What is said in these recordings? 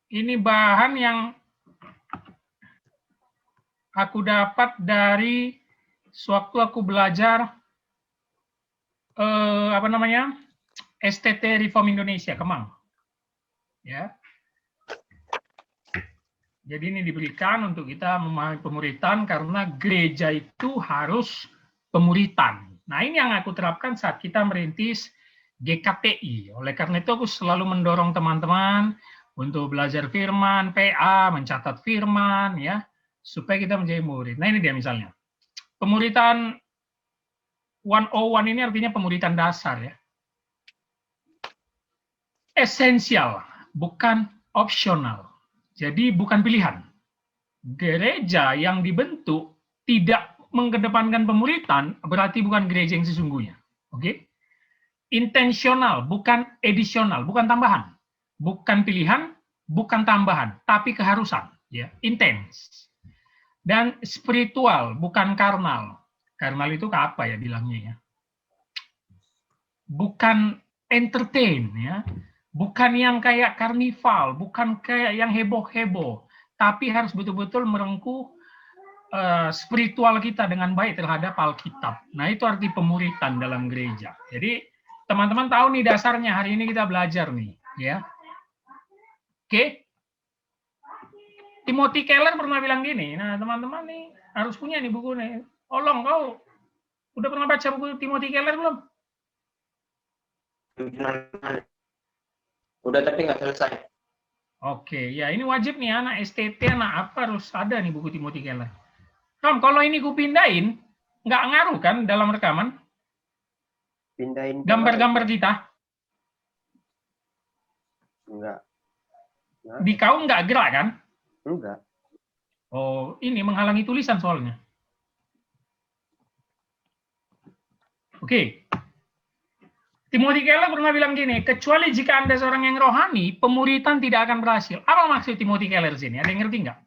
Ini bahan yang aku dapat dari sewaktu aku belajar STT Reform Indonesia Kemang. Ya. Jadi ini diberikan untuk kita memahami pemuritan karena gereja itu harus pemuritan. Nah, ini yang aku terapkan saat kita merintis GKTI. Oleh karena itu aku selalu mendorong teman-teman untuk belajar firman, PA, mencatat firman ya, supaya kita menjadi murid. Nah, ini dia misalnya. Pemuritan 101 ini artinya pemuritan dasar ya. Esensial, bukan opsional. Jadi bukan pilihan. Gereja yang dibentuk tidak mengedepankan pemuritan berarti bukan gereja yang sesungguhnya. Oke? Intensional, bukan edisional, bukan tambahan. Bukan pilihan, bukan tambahan, tapi keharusan, ya, intens. Dan spiritual, bukan karnal. Karnal itu apa ya bilangnya ya? Bukan entertain ya. Bukan yang kayak karnival, bukan kayak yang heboh-heboh, tapi harus betul-betul merengkuh spiritual kita dengan baik terhadap Alkitab. Nah, itu arti pemuritan dalam gereja. Jadi, teman-teman tahu nih dasarnya, hari ini kita belajar nih, ya. Oke? Timothy Keller pernah bilang gini, nah teman-teman nih harus punya nih buku nih. Tolong, kau udah pernah baca buku Timothy Keller belum? Udah tapi nggak selesai. Oke, ya ini wajib nih anak STT, anak apa harus ada nih buku Timothy Keller. Tom, kalau ini gue pindahin, nggak ngaruh kan dalam rekaman? Pindahin gambar-gambar kita? Enggak. Di kau nggak gerak kan? Enggak. Oh, ini menghalangi tulisan soalnya. Oke. Timothy Keller pernah bilang gini, kecuali jika Anda seorang yang rohani, pemuritan tidak akan berhasil. Apa maksud Timothy Keller sini? Ada yang ngerti nggak?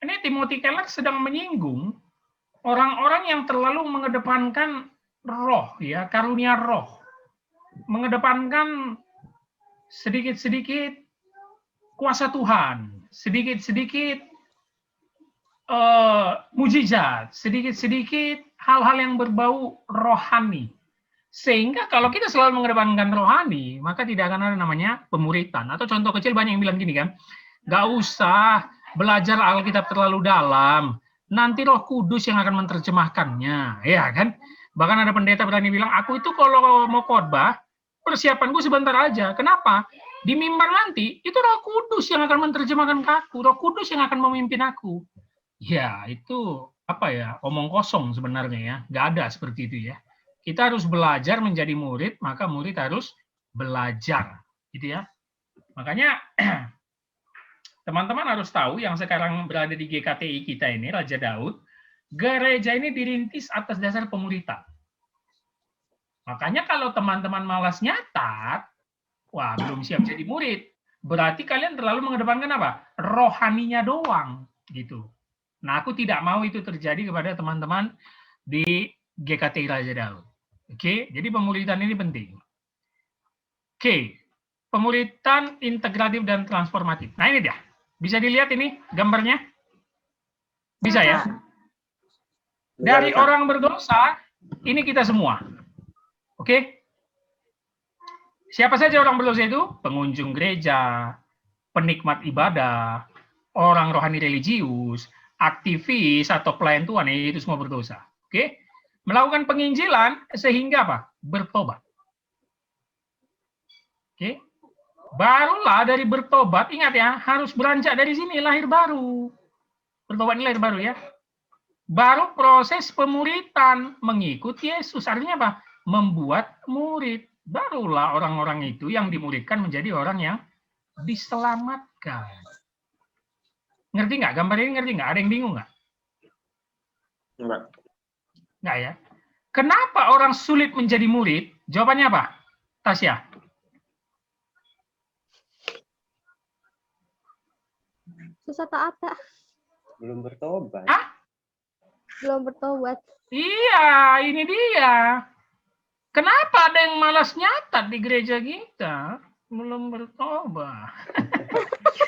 Ini Timothy Keller sedang menyinggung orang-orang yang terlalu mengedepankan roh, ya, karunia roh. Mengedepankan sedikit-sedikit kuasa Tuhan, sedikit-sedikit mujizat, sedikit-sedikit hal-hal yang berbau rohani. Sehingga kalau kita selalu mengedepankan rohani, maka tidak akan ada namanya pemuritan. Atau contoh kecil banyak yang bilang gini kan, nggak usah belajar Alkitab terlalu dalam, nanti Roh Kudus yang akan menerjemahkannya, ya kan? Bahkan ada pendeta berani bilang, aku itu kalau mau khotbah, persiapanku sebentar aja. Kenapa? Di mimbar nanti, itu Roh Kudus yang akan menerjemahkan ke aku, Roh Kudus yang akan memimpin aku. Ya, itu apa ya, omong kosong sebenarnya ya, nggak ada seperti itu ya. Kita harus belajar menjadi murid, maka murid harus belajar, gitu ya. Makanya teman-teman harus tahu yang sekarang berada di GKTI kita ini, Raja Daud, gereja ini dirintis atas dasar pemuritan. Makanya kalau teman-teman malas nyatat, wah belum siap jadi murid. Berarti kalian terlalu mengedepankan apa? Rohaninya doang, gitu. Nah, aku tidak mau itu terjadi kepada teman-teman di GKTI Raja Daud. Oke, jadi pemuritan ini penting. Oke, pemuritan integratif dan transformatif. Nah, ini dia. Bisa dilihat ini gambarnya? Bisa ya? Dari orang berdosa, ini kita semua. Oke? Siapa saja orang berdosa itu? Pengunjung gereja, penikmat ibadah, orang rohani religius, aktivis atau pelayan Tuhan, itu semua berdosa. Oke? Melakukan penginjilan sehingga apa? Bertobat. Oke? Barulah dari bertobat, ingat ya, harus beranjak dari sini, lahir baru. Bertobat ini lahir baru ya. Baru proses pemuritan, mengikut Yesus. Artinya apa? Membuat murid. Barulah orang-orang itu yang dimuridkan menjadi orang yang diselamatkan. Ngerti nggak? Gambar ini ngerti nggak? Ada yang bingung nggak? Enggak. Nggak ya? Kenapa orang sulit menjadi murid? Jawabannya apa? Tasya? Susah taat, Kak. Belum bertobat. Hah? Belum bertobat. Iya, ini dia. Kenapa ada yang malas nyatat di gereja kita? Belum bertobat.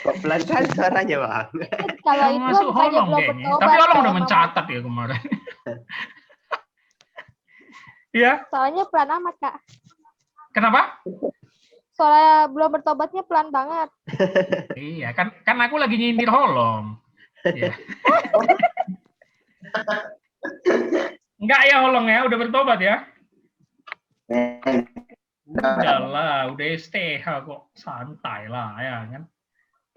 Kok pelan kan suaranya, Bang? Kalau itu Masuk bukannya Holong belum kayaknya. bertobat. Tapi Holong udah kayak Mama. mencatat ya kemarin. Ya, Soalnya pelan amat, Kak. kenapa? Soalnya belum bertobatnya pelan banget. Iya, kan aku lagi nyindir Holong. Ya. Enggak ya Holong ya, udah bertobat ya? Udahlah, udah STH kok, santai lah ya kan.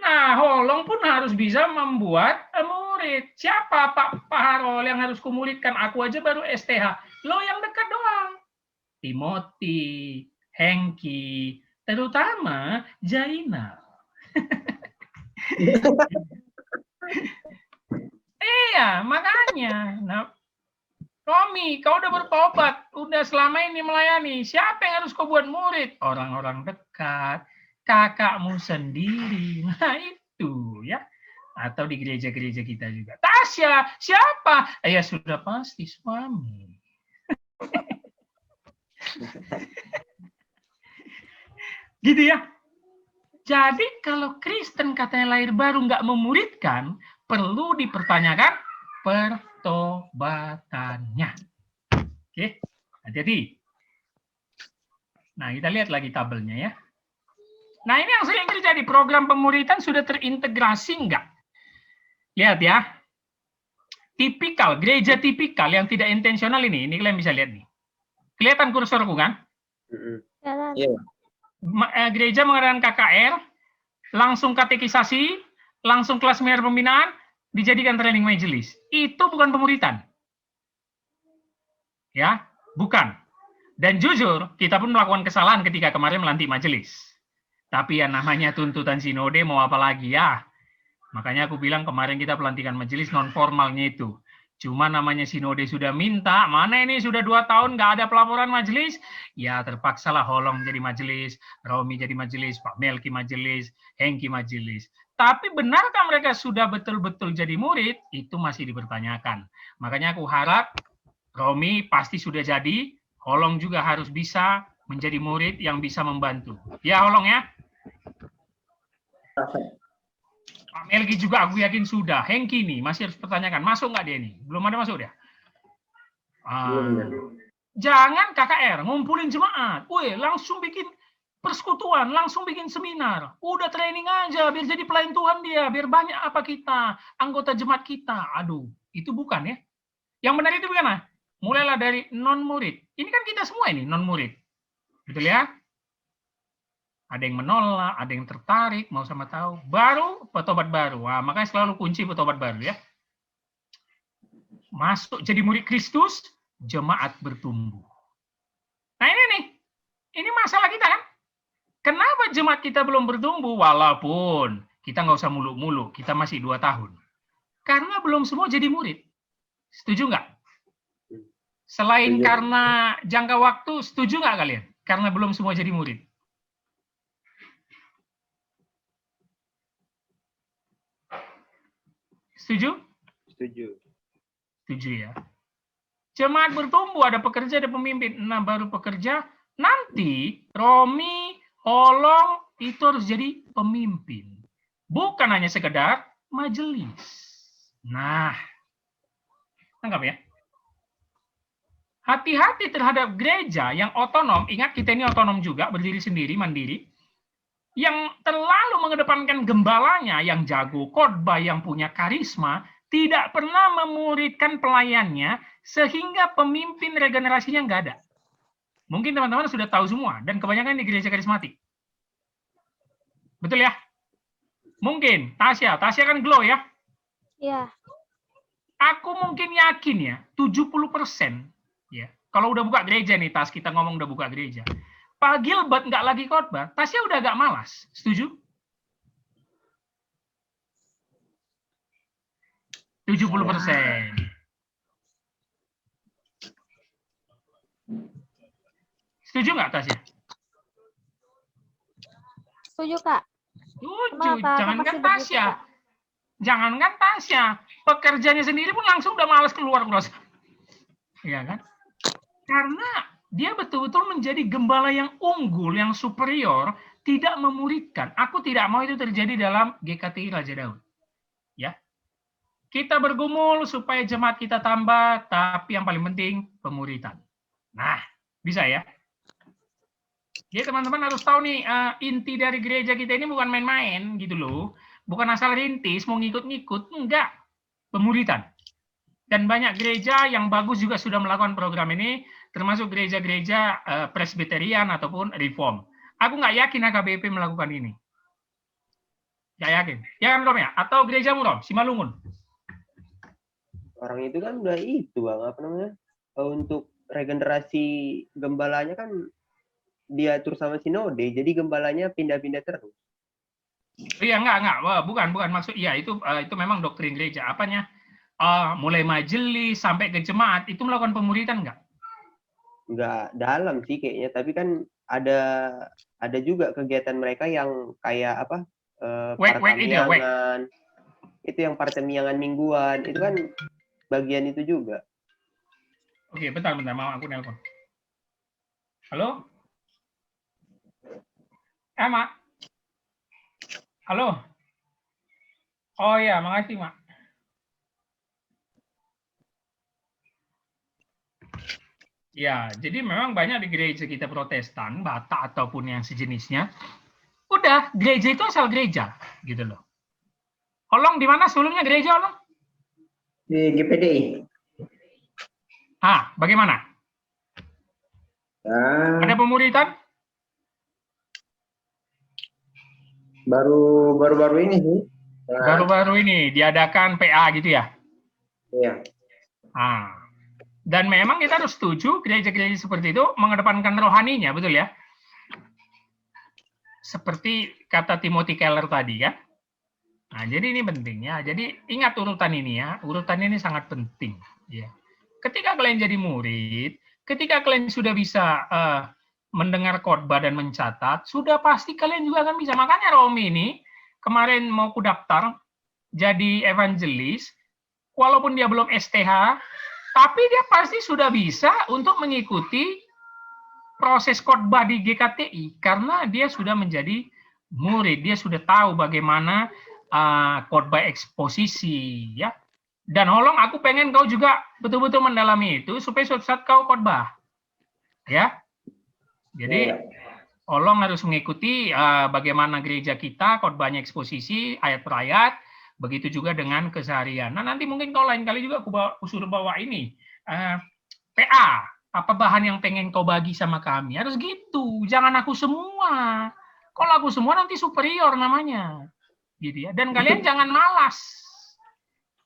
Nah, Holong pun harus bisa membuat murid. Siapa Pak Harol yang harus kumuridkan? Aku aja baru STH. Lo yang dekat doang. Timothy, Hengki, terutama Jaina. Iya, makanya. Nah, Romi, kau udah bertobat, udah selama ini melayani. Siapa yang harus kau buat murid? Orang-orang dekat, kakakmu sendiri. Nah, itu ya. Atau di gereja-gereja kita juga. Tasya, siapa? Ya sudah pasti suami. Gitu ya. Jadi kalau Kristen katanya lahir baru nggak memuridkan, perlu dipertanyakan pertobatannya. Oke, hati-hati. Nah, kita lihat lagi tabelnya ya. Nah, ini yang sering terjadi. Program pemuridan sudah terintegrasi enggak? Lihat ya. Tipikal, gereja tipikal yang tidak intensional ini kalian bisa lihat nih. Kelihatan kursorku kan? Iya. Gereja mengadakan KKR, langsung katekisasi, langsung kelas seminar pembinaan, dijadikan training majelis. Itu bukan pemuritan. Ya, bukan. Dan jujur, kita pun melakukan kesalahan ketika kemarin melantik majelis. Tapi ya namanya tuntutan sinode mau apa lagi ya. Makanya aku bilang kemarin kita pelantikan majelis non formalnya itu. Cuma namanya sinode sudah minta, mana ini sudah 2 tahun nggak ada pelaporan majelis, ya terpaksalah Holong jadi majelis, Romi jadi majelis, Pak Melki majelis, Hengki majelis. Tapi benarkah mereka sudah betul-betul jadi murid? Itu masih dipertanyakan. Makanya aku harap Romi pasti sudah jadi, Holong juga harus bisa menjadi murid yang bisa membantu. Ya Holong ya. Pak Melki juga aku yakin sudah. Hengki nih masih harus pertanyakan, masuk nggak dia nih? Belum ada masuk dia. Jangan KKR, ngumpulin jemaat. Wih, langsung bikin persekutuan, langsung bikin seminar. Udah training aja, biar jadi pelayan Tuhan dia. Biar banyak apa kita, anggota jemaat kita. Aduh, itu bukan ya. Yang benar itu bagaimana? Mulailah dari non-murid. Ini kan kita semua ini non-murid. Betul ya? Ada yang menolak, ada yang tertarik, mau sama tahu. Baru petobat baru. Wah, makanya selalu kunci petobat baru ya. Masuk jadi murid Kristus, jemaat bertumbuh. Nah ini nih, ini masalah kita kan. Kenapa jemaat kita belum bertumbuh? Walaupun kita nggak usah muluk-muluk, kita masih 2 tahun. Karena belum semua jadi murid. Setuju nggak? Selain karena jangka waktu, setuju nggak kalian? Karena belum semua jadi murid. Setuju? Setuju. Setuju ya. Jemaat bertumbuh, ada pekerja, ada pemimpin. Nah, baru pekerja, nanti Romi, Holong, itu harus jadi pemimpin. Bukan hanya sekedar majelis. Nah, tangkap ya. Hati-hati terhadap gereja yang otonom, ingat kita ini otonom juga, berdiri sendiri, mandiri, yang terlalu mengedepankan gembalanya, yang jago khotbah, yang punya karisma, tidak pernah memuridkan pelayannya, sehingga pemimpin regenerasinya nggak ada. Mungkin teman-teman sudah tahu semua, dan kebanyakan di gereja karismatik. Betul ya? Mungkin, Tasya kan glow ya? Iya. Aku mungkin yakin ya, 70%. Ya, kalau udah buka gereja nih, Tas, kita ngomong udah buka gereja. Pak Gilbert nggak lagi khotbah, Tasya udah agak malas. Setuju? 70%. Setuju nggak, Tasya? Setuju, Kak. Setuju. Kenapa? Jangankan Kenapa sih begitu, Tasya. Kak? Jangankan tasnya, pekerjanya sendiri pun langsung udah malas keluar, bros. Ya kan? Karena dia betul-betul menjadi gembala yang unggul, yang superior, tidak memuridkan. Aku tidak mau itu terjadi dalam GKTI Raja Daud. Ya. Kita bergumul supaya jemaat kita tambah, tapi yang paling penting pemuridan. Nah, bisa ya? Jadi teman-teman harus tahu nih, inti dari gereja kita ini bukan main-main gitu loh. Bukan asal rintis, mau ngikut-ngikut, enggak. Pemuridan. Dan banyak gereja yang bagus juga sudah melakukan program ini, termasuk gereja-gereja Presbyterian ataupun Reform. Aku nggak yakin HKBP melakukan ini. Nggak yakin. Ya kan, Rom ya? Atau gerejamu, Rom? Simalungun. Orang itu kan udah itu, Bang, apa namanya? Untuk regenerasi gembalanya kan diatur sama sinode, jadi gembalanya pindah-pindah terus. Iya, enggak. Wah, bukan maksud. Iya, itu memang doktrin gereja. Apanya? Mulai majelis sampai ke jemaat itu melakukan pemuridan enggak? Enggak dalam sih kayaknya, tapi kan ada juga kegiatan mereka yang kayak apa? Partemiangan. Itu yang partemiangan mingguan, itu kan bagian itu juga. Oke, bentar, mau aku nelpon. Halo? Mak. Halo. Oh ya, makasih, Mak. Ya, jadi memang banyak di gereja kita Protestan, Batak ataupun yang sejenisnya, udah gereja itu asal gereja, gitu loh. Olong di mana sebelumnya gereja, Olong? Di GPDI. Bagaimana? Ada pemuridan? Baru-baru ini sih. Baru-baru ini diadakan PA gitu ya? Iya. Dan memang kita harus setuju gereja-gereja seperti itu mengedepankan rohaninya, betul ya? Seperti kata Timothy Keller tadi kan? Nah, jadi ini pentingnya. Jadi ingat urutan ini ya, urutan ini sangat penting. Ya. Ketika kalian jadi murid, ketika kalian sudah bisa mendengar khotbah dan mencatat, sudah pasti kalian juga akan bisa. Makanya Romi ini kemarin mau ku daftar jadi evangelis, walaupun dia belum STH, tapi dia pasti sudah bisa untuk mengikuti proses khotbah di GKTI karena dia sudah menjadi murid, dia sudah tahu bagaimana khotbah eksposisi, ya. Dan Holong, aku pengen kau juga betul-betul mendalami itu supaya suatu saat kau khotbah, ya. Jadi Holong harus mengikuti bagaimana gereja kita khotbahnya eksposisi ayat per ayat. Begitu juga dengan keseharian. Nah, nanti mungkin kau lain kali juga aku suruh bawa ini. PA, apa bahan yang pengen kau bagi sama kami. Harus gitu. Jangan aku semua. Kalau aku semua nanti superior namanya. Gitu ya. Dan kalian jangan malas.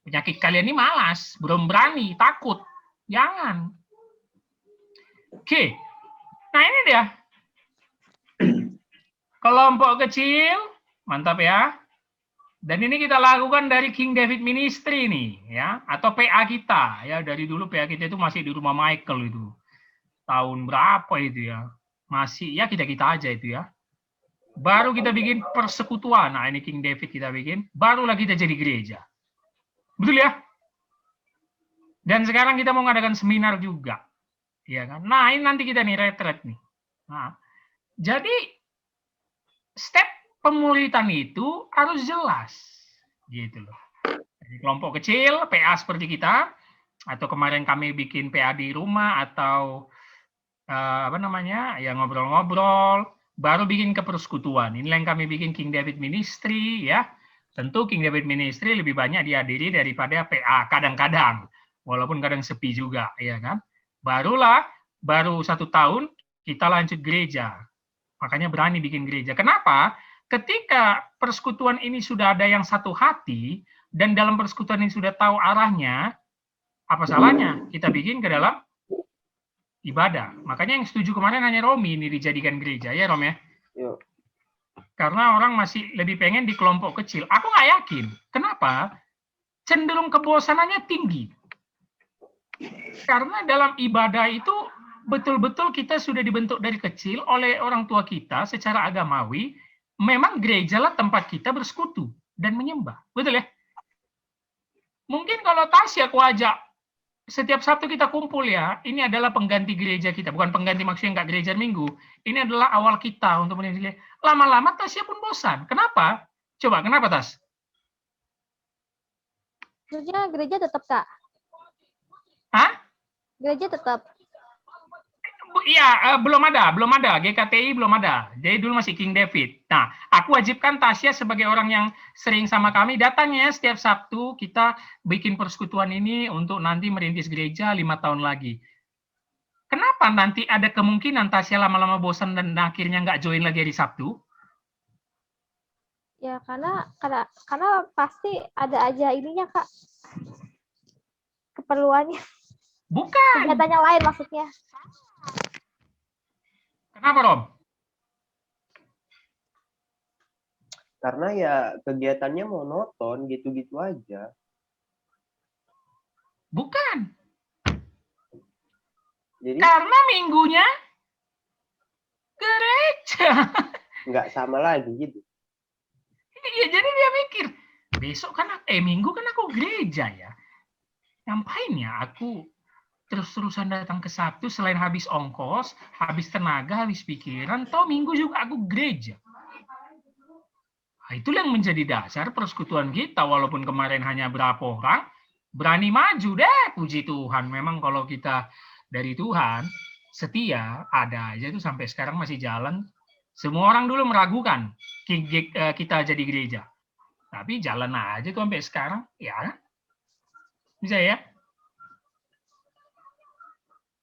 Penyakit kalian ini malas. Belum berani, takut. Jangan. Oke. Nah, ini dia. Kelompok kecil. Mantap ya. Dan ini kita lakukan dari King David Ministry nih, ya, atau PA kita, ya. Dari dulu PA kita itu masih di rumah Michael itu, tahun berapa itu ya, masih ya kita aja itu ya. Baru kita bikin persekutuan, nah ini King David kita bikin, barulah kita jadi gereja, betul ya. Dan sekarang kita mau ngadakan seminar juga, ya kan. Nah ini nanti kita nih retret nih. Nah, jadi step pemuridan itu harus jelas, gitu loh. Jadi kelompok kecil, PA seperti kita, atau kemarin kami bikin PA di rumah atau ya ngobrol-ngobrol, baru bikin ke persekutuan. Ini yang kami bikin King David Ministry, ya. Tentu King David Ministry lebih banyak dihadiri daripada PA kadang-kadang, walaupun kadang sepi juga, ya kan. Baru 1 tahun kita lanjut gereja, makanya berani bikin gereja. Kenapa? Ketika persekutuan ini sudah ada yang satu hati, dan dalam persekutuan ini sudah tahu arahnya, apa salahnya kita bikin ke dalam ibadah. Makanya yang setuju kemarin hanya Romi ini dijadikan gereja, ya Rom ya? Yuk. Karena orang masih lebih pengen di kelompok kecil. Aku nggak yakin. Kenapa? Cenderung kebosanannya tinggi. Karena dalam ibadah itu betul-betul kita sudah dibentuk dari kecil oleh orang tua kita secara agamawi. Memang gereja lah tempat kita bersekutu dan menyembah, betul ya? Mungkin kalau Tasya aku ajak, setiap Sabtu kita kumpul ya, ini adalah pengganti gereja kita. Bukan pengganti maksudnya nggak gereja minggu. Ini adalah awal kita untuk menjadi. Lama-lama Tasya pun bosan. Kenapa? Coba, kenapa Tas? Maksudnya gereja tetap, Kak? Hah? Gereja tetap. Iya, belum ada. GKTI belum ada. Jadi dulu masih King David. Nah, aku wajibkan Tasya sebagai orang yang sering sama kami, datangnya setiap Sabtu kita bikin persekutuan ini untuk nanti merintis gereja 5 tahun lagi. Kenapa nanti ada kemungkinan Tasya lama-lama bosan dan akhirnya nggak join lagi di Sabtu? Ya, karena pasti ada aja ininya, Kak. Keperluannya. Bukan. Kegiatannya lain maksudnya. Kenapa, Rob? Karena ya kegiatannya monoton gitu-gitu aja. Bukan. Jadi Karena minggunya gereja. nggak sama lagi gitu. Iya, jadi dia mikir, besok kan minggu kan aku gereja ya. Ngapain ya aku terus-terusan datang ke Sabtu selain habis ongkos, habis tenaga, habis pikiran, toh minggu juga aku gereja. Nah, itulah yang menjadi dasar persekutuan kita, walaupun kemarin hanya berapa orang, berani maju deh, puji Tuhan. Memang kalau kita dari Tuhan, setia, ada aja tuh sampai sekarang masih jalan. Semua orang dulu meragukan kita jadi gereja. Tapi jalan aja tuh sampai sekarang, ya. Bisa ya?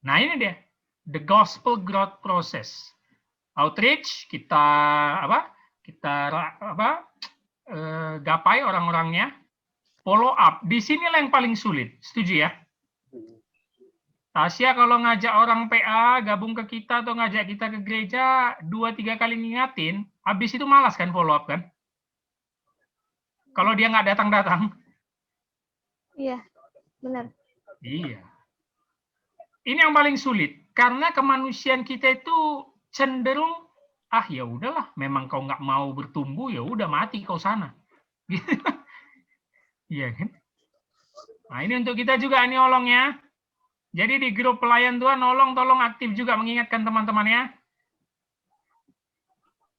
Nah ini dia, the gospel growth process. Outreach kita gapai orang-orangnya. Follow up, di sinilah yang paling sulit. Setuju ya? Tasya kalau ngajak orang PA gabung ke kita atau ngajak kita ke gereja 2-3 kali ngingatin, habis itu malas kan follow up kan? Kalau dia nggak datang-datang. Iya, benar. Iya. Ini yang paling sulit karena kemanusiaan kita itu cenderung ya udahlah, memang kau nggak mau bertumbuh ya udah mati kau sana. Iya kan? Nah ini untuk kita juga ini olongnya. Jadi di grup pelayan Tuhan tolong aktif juga mengingatkan teman-temannya.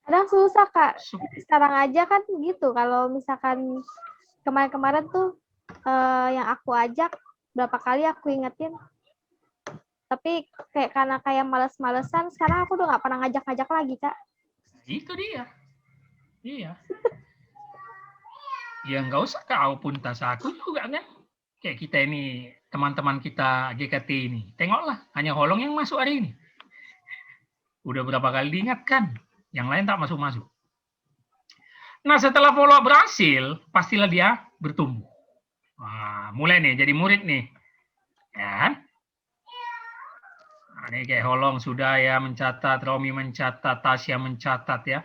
Kadang susah, Kak. Sekarang aja kan gitu. Kalau misalkan kemarin-kemarin tuh yang aku ajak, berapa kali aku ingetin. Tapi karena males-malesan, sekarang aku udah nggak pernah ngajak-ngajak lagi, Kak. Itu dia. Iya. Ya nggak usah kau pun tas aku juga kan. Kayak kita ini, teman-teman kita GKT ini. Tengoklah, hanya Holong yang masuk hari ini. Udah berapa kali diingatkan. Yang lain tak masuk-masuk. Nah, setelah follow up berhasil, pastilah dia bertumbuh. Nah, mulai nih, jadi murid nih. Ya. Nah, ini kayak Holong sudah ya mencatat, Romi mencatat, Tasya mencatat ya.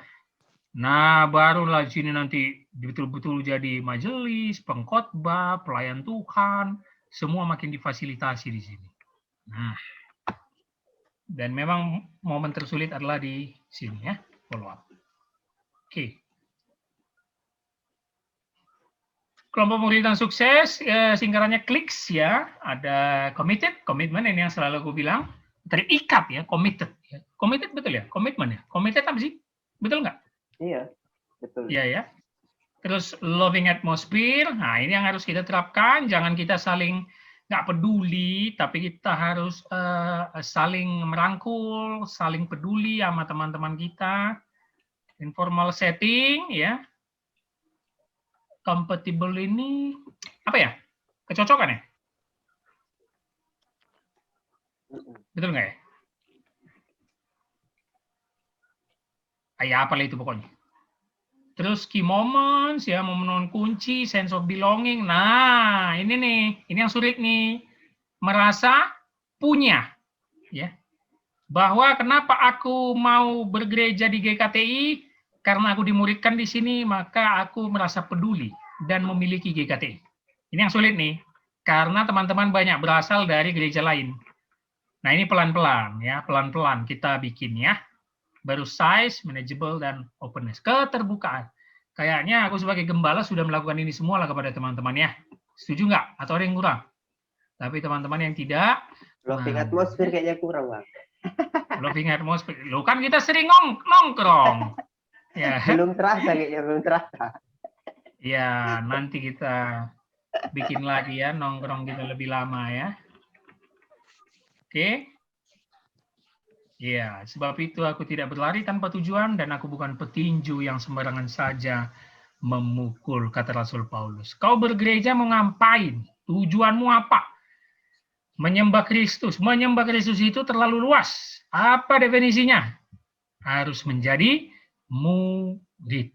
Nah, barulah di sini nanti betul-betul jadi majelis, pengkhotbah, pelayan Tuhan, semua makin difasilitasi di sini. Nah, dan memang momen tersulit adalah di sini ya, follow up. Oke. Kelompok murid dan sukses, singkatannya KLIKS ya, ada committed, komitmen ini yang selalu aku bilang, terikat ya, committed. Ya. Committed betul ya, komitmen ya. Committed apa sih? Betul nggak? Iya, betul. Iya ya. Terus loving atmosphere, nah ini yang harus kita terapkan, jangan kita saling nggak peduli, tapi kita harus saling merangkul, saling peduli sama teman-teman kita. Informal setting, ya. Compatible ini, apa ya? Kecocokan ya? Betul nggak ya? Ya apalah itu pokoknya. Terus key moments ya, momen kunci, sense of belonging. Nah, ini nih, ini yang sulit nih. Merasa punya ya. Bahwa kenapa aku mau bergereja di GKTI? Karena aku dimuridkan di sini, maka aku merasa peduli dan memiliki GKTI. Ini yang sulit nih. Karena teman-teman banyak berasal dari gereja lain. Nah, ini pelan-pelan ya, pelan-pelan kita bikin ya. Baru size, manageable, dan openness. Keterbukaan. Kayaknya aku sebagai gembala sudah melakukan ini semua lah kepada teman-teman ya. Setuju nggak? Atau ada yang kurang? Tapi teman-teman yang tidak, Loving atmosphere kayaknya kurang, Bang. loving atmosphere. Lo kan kita sering nongkrong. Ya. Belum terasa kayaknya, belum terasa. Ya, nanti kita bikin lagi ya, nongkrong kita lebih lama ya. Oke. Ya, sebab itu aku tidak berlari tanpa tujuan dan aku bukan petinju yang sembarangan saja memukul, kata Rasul Paulus. Kau bergereja mau ngapain? Tujuanmu apa? Menyembah Kristus. Menyembah Kristus itu terlalu luas. Apa definisinya? Harus menjadi murid.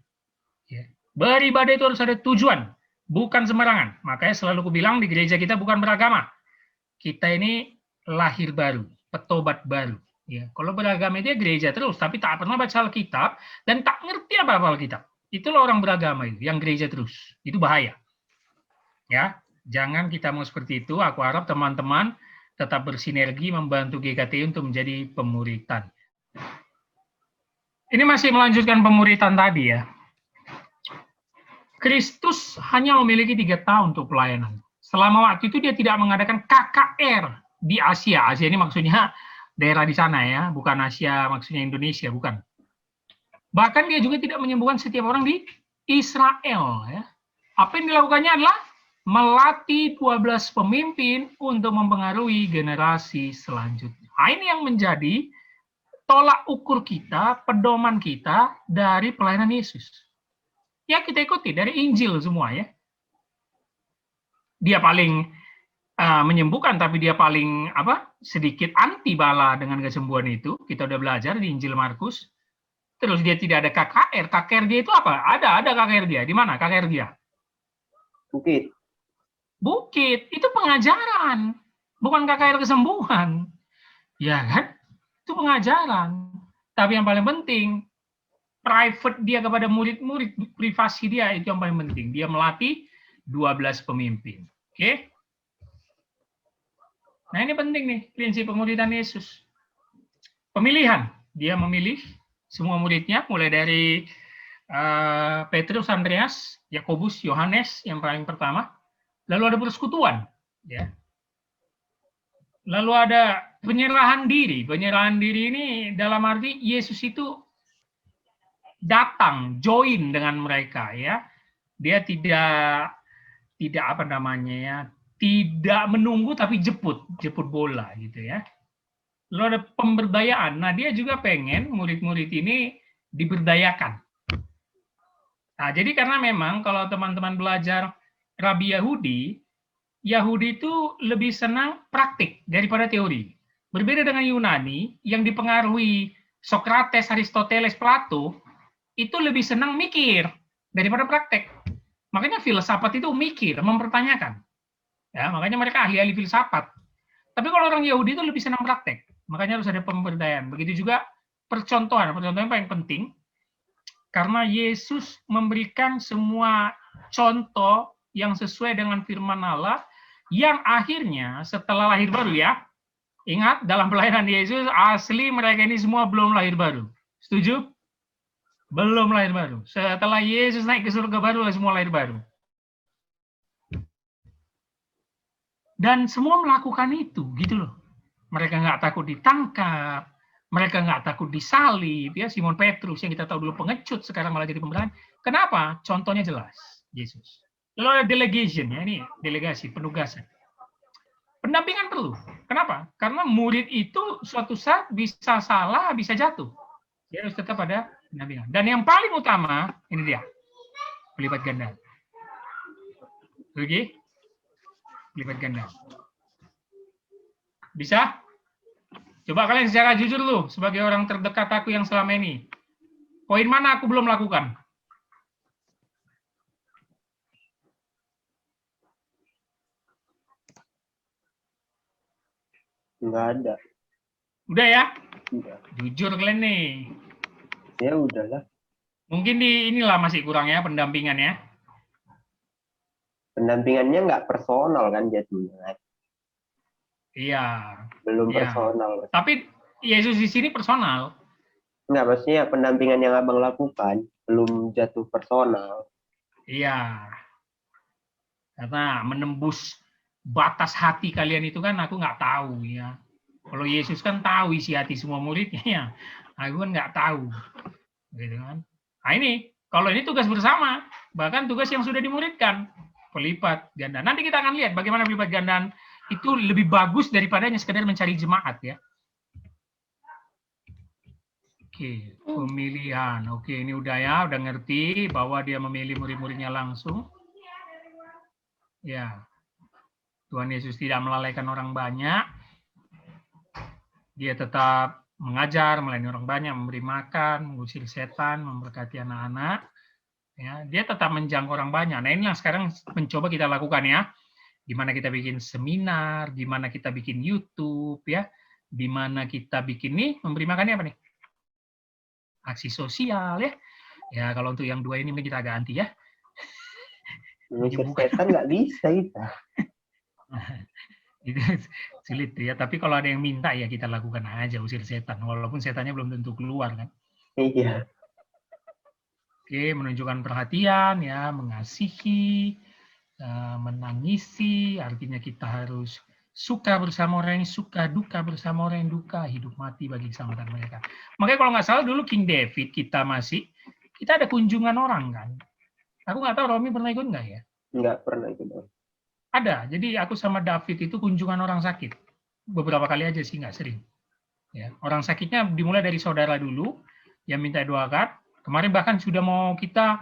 Ya. Beribadah itu harus ada tujuan, bukan sembarangan. Makanya selalu aku bilang di gereja kita bukan beragama. Kita ini lahir baru, petobat baru. Ya, kalau beragama itu ya gereja terus, tapi tak pernah baca Alkitab dan tak ngerti apa-apa Alkitab. Itulah orang beragama itu, yang gereja terus. Itu bahaya. Ya, jangan kita mau seperti itu. Aku harap teman-teman tetap bersinergi membantu GKTI untuk menjadi pemuritan. Ini masih melanjutkan pemuritan tadi ya. Kristus hanya memiliki 3 tahun untuk pelayanan. Selama waktu itu dia tidak mengadakan KKR di Asia. Asia ini maksudnya daerah di sana ya, bukan Asia maksudnya Indonesia, bukan. Bahkan dia juga tidak menyembuhkan setiap orang di Israel. Ya. Apa yang dilakukannya adalah melatih 12 pemimpin untuk mempengaruhi generasi selanjutnya. Nah, ini yang menjadi tolak ukur kita, pedoman kita dari pelayanan Yesus. Ya kita ikuti dari Injil semua ya. Dia paling menyembuhkan, tapi dia paling sedikit anti bala dengan kesembuhan itu. Kita udah belajar di Injil Markus. Terus dia tidak ada KKR. KKR dia itu apa? Ada KKR dia. Di mana KKR dia? Bukit. Bukit. Itu pengajaran. Bukan KKR kesembuhan. Ya kan? Itu pengajaran. Tapi yang paling penting, private dia kepada murid-murid, privasi dia itu yang paling penting. Dia melatih 12 pemimpin. Oke? Nah ini penting nih, prinsip pemuridan Yesus. Pemilihan. Dia memilih semua muridnya, mulai dari Petrus, Andreas, Yakobus, Yohanes yang paling pertama. Lalu ada persekutuan. Ya. Lalu ada penyerahan diri. Penyerahan diri ini dalam arti Yesus itu datang, join dengan mereka. Ya. Dia tidak tidak menunggu tapi jemput bola gitu ya. Lalu ada pemberdayaan. Nah, dia juga pengen murid-murid ini diberdayakan. Nah, jadi karena memang kalau teman-teman belajar Rabi Yahudi itu lebih senang praktik daripada teori. Berbeda dengan Yunani yang dipengaruhi Sokrates, Aristoteles, Plato, itu lebih senang mikir daripada praktek. Makanya filsafat itu mikir, mempertanyakan. Ya, makanya mereka ahli-ahli filsafat. Tapi kalau orang Yahudi itu lebih senang praktek. Makanya harus ada pemberdayaan. Begitu juga percontohan. Percontohan paling penting. Karena Yesus memberikan semua contoh yang sesuai dengan firman Allah. Yang akhirnya setelah lahir baru ya. Ingat, dalam pelayanan Yesus, asli mereka ini semua belum lahir baru. Setuju? Belum lahir baru. Setelah Yesus naik ke surga baru, semua lahir baru. Dan semua melakukan itu, gitu loh. Mereka nggak takut ditangkap, mereka nggak takut disalib, ya. Simon Petrus yang kita tahu dulu pengecut, sekarang malah jadi pemberani. Kenapa? Contohnya jelas, Yesus. Lalu ada delegation, ya, ini delegasi, penugasan. Pendampingan perlu. Kenapa? Karena murid itu suatu saat bisa salah, bisa jatuh. Dia harus tetap ada pendampingan. Dan yang paling utama, ini dia, pelipat ganda. Oke? Pelipat ganda. Bisa? Coba kalian secara jujur lu, sebagai orang terdekat aku yang selama ini. Poin mana aku belum lakukan? Enggak ada. Udah ya? Udah. Jujur kalian nih. Ya udahlah. Mungkin di inilah masih kurang ya pendampingan ya. Pendampingannya nggak personal kan jadinya. Iya. Belum iya. personal. Tapi Yesus di sini personal. Enggak, maksudnya pendampingan yang abang lakukan belum jatuh personal. Iya. Karena menembus batas hati kalian itu kan aku nggak tahu ya. Kalau Yesus kan tahu isi hati semua muridnya ya. Aku kan nggak tahu. Gitu kan. Nah ini, kalau ini tugas bersama, bahkan tugas yang sudah dimuridkan, pelipat ganda. Nanti kita akan lihat bagaimana pelipat gandaan itu lebih bagus daripada hanya sekedar mencari jemaat ya. Oke, pemilihan. Oke, ini udah ya, udah ngerti bahwa dia memilih murid-muridnya langsung. Ya, Tuhan Yesus tidak melalaikan orang banyak. Dia tetap mengajar, melayani orang banyak, memberi makan, mengusir setan, memberkati anak-anak. Ya, dia tetap menjangkau orang banyak. Nah, ini yang sekarang mencoba kita lakukan ya. Di mana kita bikin seminar, di mana kita bikin YouTube ya, di mana kita bikin nih memberi makannya apa nih? Aksi sosial ya. Ya, kalau untuk yang dua ini kita ganti ya. Mengusir setan nggak bisa kita. Itu sulit ya, tapi kalau ada yang minta ya kita lakukan aja usir setan, walaupun setannya belum tentu keluar kan. Iya. Oke, menunjukkan perhatian ya, mengasihi, menangisi, artinya kita harus suka bersama orang yang suka, duka bersama orang yang duka, hidup mati bagi keselamatan mereka. Makanya kalau nggak salah dulu King David kita ada kunjungan orang kan. Aku nggak tahu Romi pernah ikut nggak ya? Nggak pernah ikut. Ada, jadi aku sama David itu kunjungan orang sakit. Beberapa kali aja sih, nggak sering. Ya, orang sakitnya dimulai dari saudara dulu, yang minta doakan. Kemarin bahkan sudah mau kita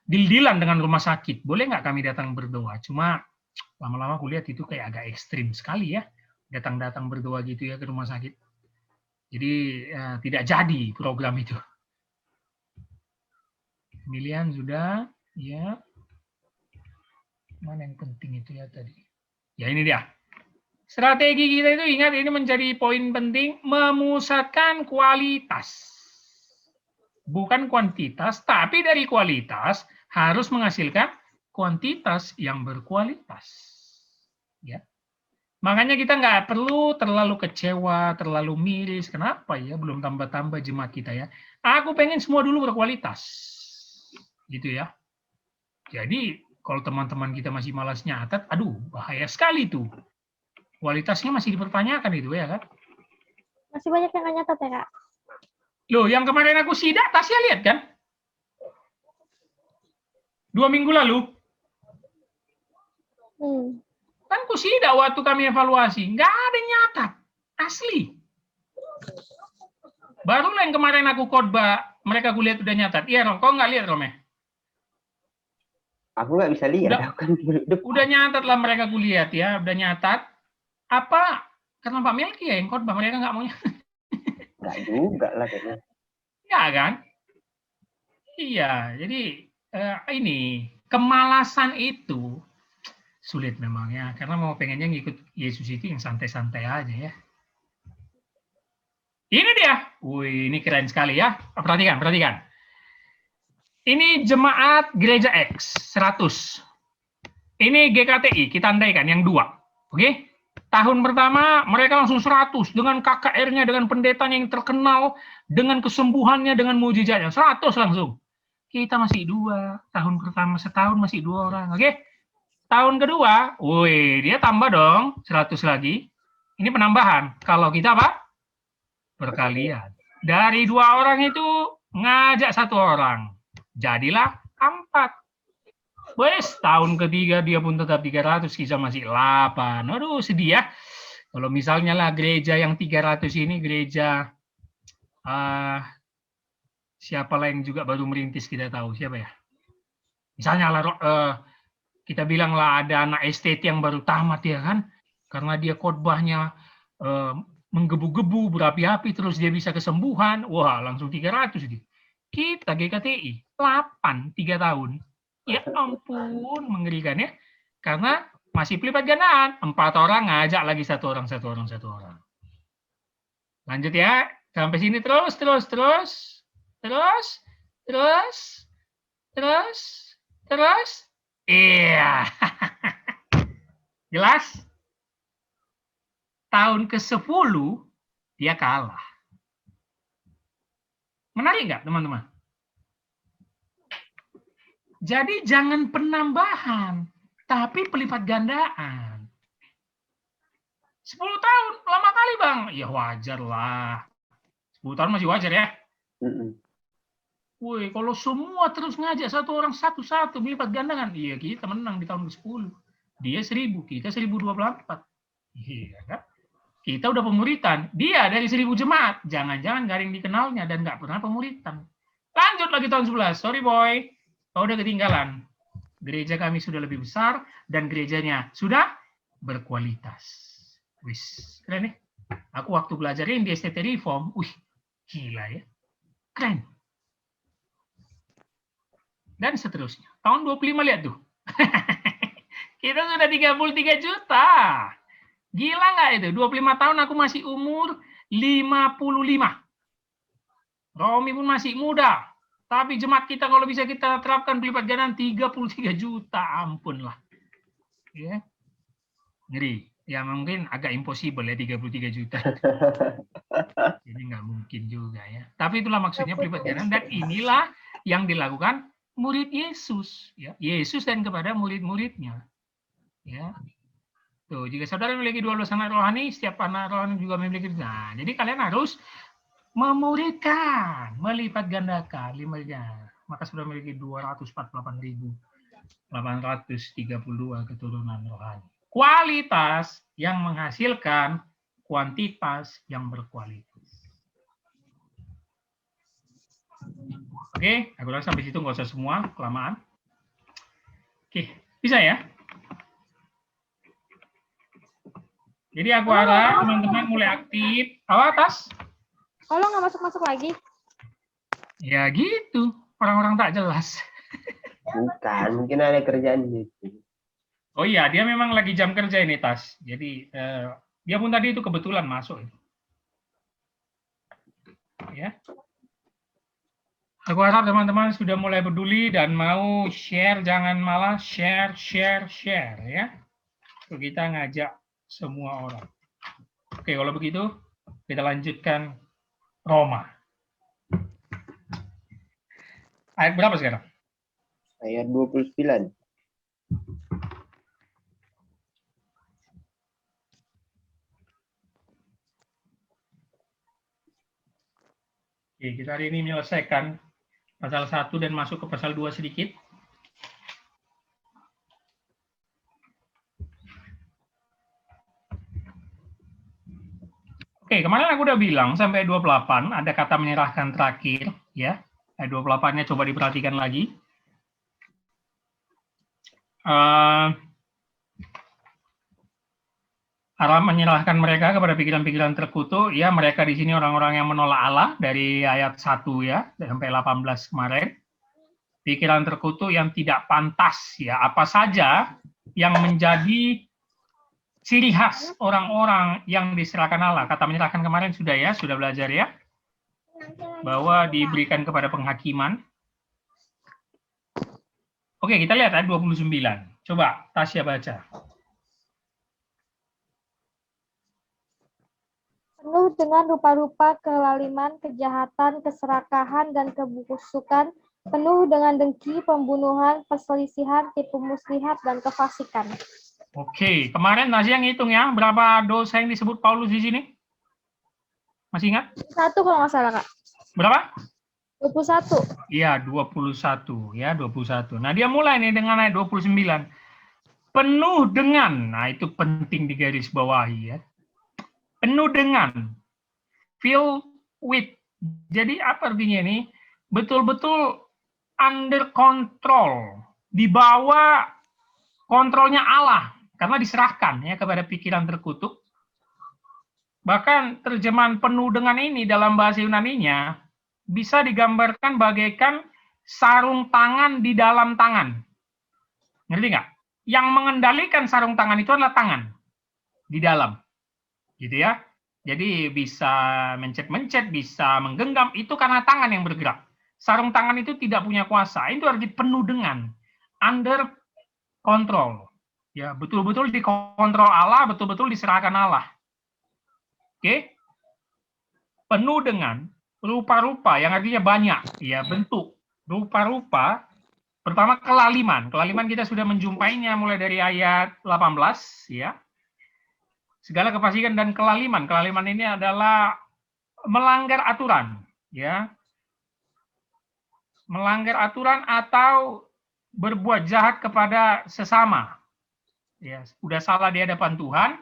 deal-dealan dengan rumah sakit. Boleh nggak kami datang berdoa? Cuma lama-lama aku lihat itu kayak agak ekstrim sekali ya. Datang-datang berdoa gitu ya ke rumah sakit. Jadi tidak jadi program itu. Pemilihan sudah, ya. Mana yang penting itu ya tadi? Ya ini dia. Strategi kita itu ingat ini menjadi poin penting, memusatkan kualitas. Bukan kuantitas, tapi dari kualitas harus menghasilkan kuantitas yang berkualitas. Ya. Makanya kita nggak perlu terlalu kecewa, terlalu miris. Kenapa ya belum tambah-tambah jemaat kita ya? Aku pengen semua dulu berkualitas. Gitu ya. Jadi kalau teman-teman kita masih malas nyatat, aduh bahaya sekali tuh. Kualitasnya masih dipertanyakan itu ya kan? Masih banyak yang nggak nyatat ya Kak? Loh, yang kemarin aku sidak, Tasya lihat kan? 2 minggu lalu. Kan aku sidak waktu kami evaluasi. Nggak ada yang nyatat. Asli. Baru yang kemarin aku khotbah, mereka kulihat udah nyatat. Iya, Rom. Kau nggak lihat, Rom ya? Aku nggak bisa lihat. Udah nyatat lah mereka kulihat ya. Udah nyatat. Apa? Karena Pak Melki ya yang khotbah. Mereka nggak mau nyatat. Nggak juga lah kayaknya. Ya kan? Iya, jadi ini kemalasan itu sulit memang ya, karena mau pengennya ngikut Yesus itu yang santai-santai aja ya. Ini dia, wih ini keren sekali ya. Perhatikan, perhatikan. Ini jemaat gereja X 100. Ini GKTI, kita andaikan yang 2. Oke? Tahun pertama mereka langsung 100 dengan KKR-nya, dengan pendetanya yang terkenal, dengan kesembuhannya, dengan mujizatnya. 100 langsung. Kita masih 2. Tahun pertama setahun masih 2 orang. Oke? Tahun kedua, wih, dia tambah dong 100 lagi. Ini penambahan. Kalau kita apa? Perkalian. Dari 2 orang itu ngajak 1 orang. Jadilah 4. Wes, tahun ketiga dia pun tetap 300, kita masih 8. Aduh, sedih ya. Kalau misalnya lah gereja yang 300 ini gereja siapa lah yang juga baru merintis kita tahu siapa ya? Misalnya lah kita bilang lah ada anak estet yang baru tamat ya kan, karena dia khotbahnya menggebu-gebu, berapi-api, terus dia bisa kesembuhan, wah langsung 300 dia. Kita GKTI 8 3 tahun. Ya ampun, mengerikan ya. Karena masih pelipat gandaan. 4 orang ngajak lagi 1 orang, 1 orang, 1 orang. Lanjut ya. Sampai sini terus. Iya. Jelas? Tahun ke-10 dia kalah. Menarik nggak, teman-teman? Jadi jangan penambahan, Tapi pelipat gandaan. 10 tahun, lama kali Bang. Ya wajar lah. 10 tahun masih wajar ya. Woi, kalau semua terus ngajak satu orang satu-satu melipat gandangan, iya kita menang di tahun ke-10. Dia 1000, kita 1024. Iya kan? Kita udah pemuritan. Dia dari 1000 jemaat. Jangan-jangan garing dikenalnya dan nggak pernah pemuritan. Lanjut lagi tahun 11. Sorry boy, kau udah ketinggalan. Gereja kami sudah lebih besar dan gerejanya sudah berkualitas. Wis, keren nih. Aku waktu belajarin di STT Reform, wih, gila ya. Keren. Dan seterusnya. Tahun 25 lihat tuh. Kita sudah 33 juta. Gila nggak itu? 25 tahun aku masih umur 55. Romi pun masih muda. Tapi jemaat kita kalau bisa kita terapkan pelipat gandaan 33 juta. Ampun lah. Ya. Ngeri. Ya mungkin agak impossible ya 33 juta. Jadi nggak mungkin juga ya. Tapi itulah maksudnya pelipat gandaan. Dan inilah yang dilakukan murid Yesus, ya, Yesus dan kepada murid-muridnya, ya. Tuh, jika saudara memiliki 12 anak rohani, setiap anak rohani juga memiliki. Nah, jadi kalian harus memuridkan, melipat gandakan 5-nya. Maka sudah memiliki 248.832 keturunan rohani. Kualitas yang menghasilkan kuantitas yang berkualitas. Oke, aku rasa sampai situ nggak usah semua, kelamaan. Oke, bisa ya? Jadi aku harap teman-teman mulai aktif. Atas? Kalau nggak masuk-masuk lagi? Ya gitu, orang-orang tak jelas. Bukan, mungkin ada kerjaan gitu. Oh iya, dia memang lagi jam kerja ini, Tas. Jadi, dia pun tadi itu kebetulan masuk. Ya. Aku harap teman-teman sudah mulai peduli dan mau share, jangan malah share ya. Untuk kita ngajak semua orang. Oke, kalau begitu kita lanjutkan Roma. Ayat berapa sekarang? Ayat 29. Oke, kita hari ini menyelesaikan pasal 1 dan masuk ke pasal 2 sedikit. Oke, kemarin aku udah bilang sampai 28 ada kata menyerahkan terakhir, ya. Ayat 28-nya coba diperhatikan lagi. Allah menyerahkan mereka kepada pikiran-pikiran terkutuk, ya mereka di sini orang-orang yang menolak Allah dari ayat 1 ya sampai 18 kemarin. Pikiran terkutuk yang tidak pantas ya, apa saja yang menjadi ciri khas orang-orang yang diserahkan Allah. Kata menyerahkan kemarin sudah ya, sudah belajar ya. Bahwa diberikan kepada penghakiman. Oke, kita lihat ayat 29. Coba Tasya baca. Penuh dengan rupa-rupa kelaliman, kejahatan, keserakahan, dan kebusukan, penuh dengan dengki, pembunuhan, perselisihan, tipu muslihat, dan kefasikan. Oke, kemarin Tasya ngitung ya, berapa dosa yang disebut Paulus di sini? Masih ingat? 1 kalau nggak salah, Kak. Berapa? 21. Iya, 21 ya, 21. Nah, dia mulai nih dengan ayat 29. Penuh dengan, nah itu penting digaris bawahi ya. Penuh dengan, fill with. Jadi apa artinya ini? Betul-betul under control, di bawah kontrolnya Allah, karena diserahkan ya kepada pikiran terkutuk. Bahkan terjemahan penuh dengan ini dalam bahasa Yunaninya bisa digambarkan bagaikan sarung tangan di dalam tangan. Ngerti nggak? Yang mengendalikan sarung tangan itu adalah tangan di dalam. Gitu ya. Jadi bisa mencet-mencet, bisa menggenggam, itu karena tangan yang bergerak. Sarung tangan itu tidak punya kuasa. Itu arti penuh dengan, under control. Ya, betul-betul dikontrol Allah, betul-betul diserahkan Allah. Oke? Penuh dengan rupa-rupa yang artinya banyak, ya bentuk, rupa-rupa Pertama, kelaliman. Kelaliman kita sudah menjumpainya mulai dari ayat 18, ya. Segala kefasikan dan kelaliman. Kelaliman ini adalah melanggar aturan, ya. Melanggar aturan atau berbuat jahat kepada sesama. Ya, udah salah di hadapan Tuhan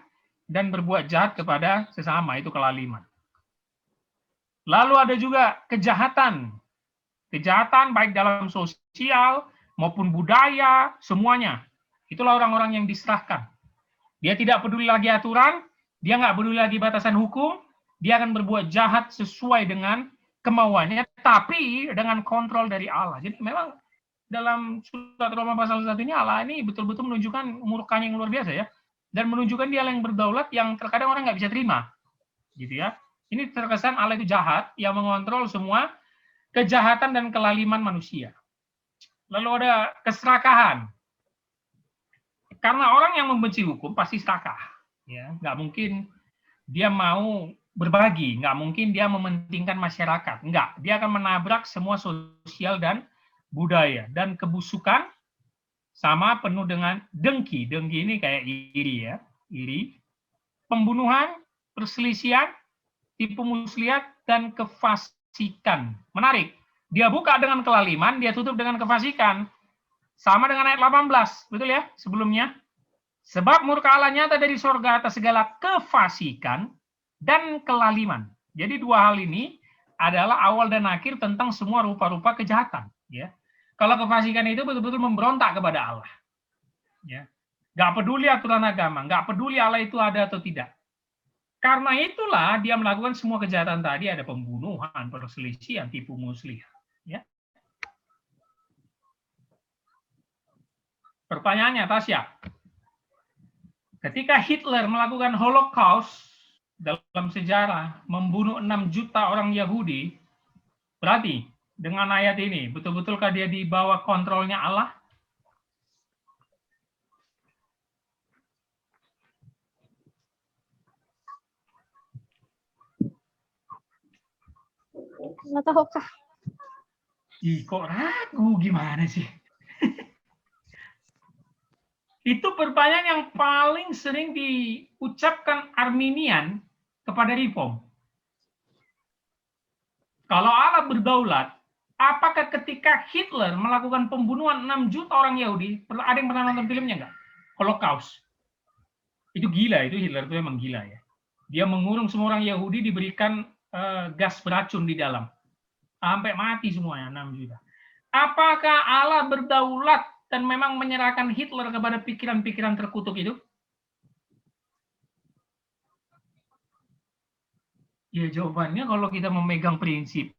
dan berbuat jahat kepada sesama, itu kelaliman. Lalu ada juga kejahatan. Kejahatan baik dalam sosial maupun budaya, semuanya. Itulah orang-orang yang diserahkan. Dia tidak peduli lagi aturan, dia nggak peduli lagi batasan hukum, dia akan berbuat jahat sesuai dengan kemauannya, tapi dengan kontrol dari Allah. Jadi memang dalam surat Roma pasal 1 ini Allah ini betul-betul menunjukkan murkanya yang luar biasa ya, dan menunjukkan dia yang berdaulat yang terkadang orang nggak bisa terima, gitu ya. Ini terkesan Allah itu jahat yang mengontrol semua kejahatan dan kelaliman manusia. Lalu ada keserakahan. Karena orang yang membenci hukum pasti serakah, ya. Nggak mungkin dia mau berbagi, nggak mungkin dia mementingkan masyarakat, nggak. Dia akan menabrak semua sosial dan budaya, dan kebusukan sama penuh dengan dengki. Dengki ini kayak iri ya, iri, pembunuhan, perselisihan, tipu muslihat, dan kefasikan. Menarik, dia buka dengan kelaliman, dia tutup dengan kefasikan. Sama dengan ayat 18, betul ya sebelumnya? Sebab murka Allah nyata dari sorga atas segala kefasikan dan kelaliman. Jadi dua hal ini adalah awal dan akhir tentang semua rupa-rupa kejahatan. Ya. Kalau kefasikan itu betul-betul memberontak kepada Allah. Ya. Nggak peduli aturan agama, nggak peduli Allah itu ada atau tidak. Karena itulah dia melakukan semua kejahatan tadi, ada pembunuhan, perselisihan, tipu muslihat. Ya. Pertanyaannya, Tasya, ketika Hitler melakukan Holocaust dalam sejarah, membunuh 6 juta orang Yahudi, berarti dengan ayat ini, betul-betulkah dia di bawah kontrolnya Allah? Nggak tahu kah? Ih, kok ragu gimana sih? Itu pertanyaan yang paling sering diucapkan Arminian kepada Reform. Kalau Allah berdaulat, apakah ketika Hitler melakukan pembunuhan 6 juta orang Yahudi, ada yang pernah nonton filmnya nggak? Holocaust. Itu gila, itu Hitler itu memang gila ya. Dia mengurung semua orang Yahudi, diberikan gas beracun di dalam. Sampai mati semuanya, 6 juta. Apakah Allah berdaulat dan memang menyerahkan Hitler kepada pikiran-pikiran terkutuk itu? Ya jawabannya kalau kita memegang prinsip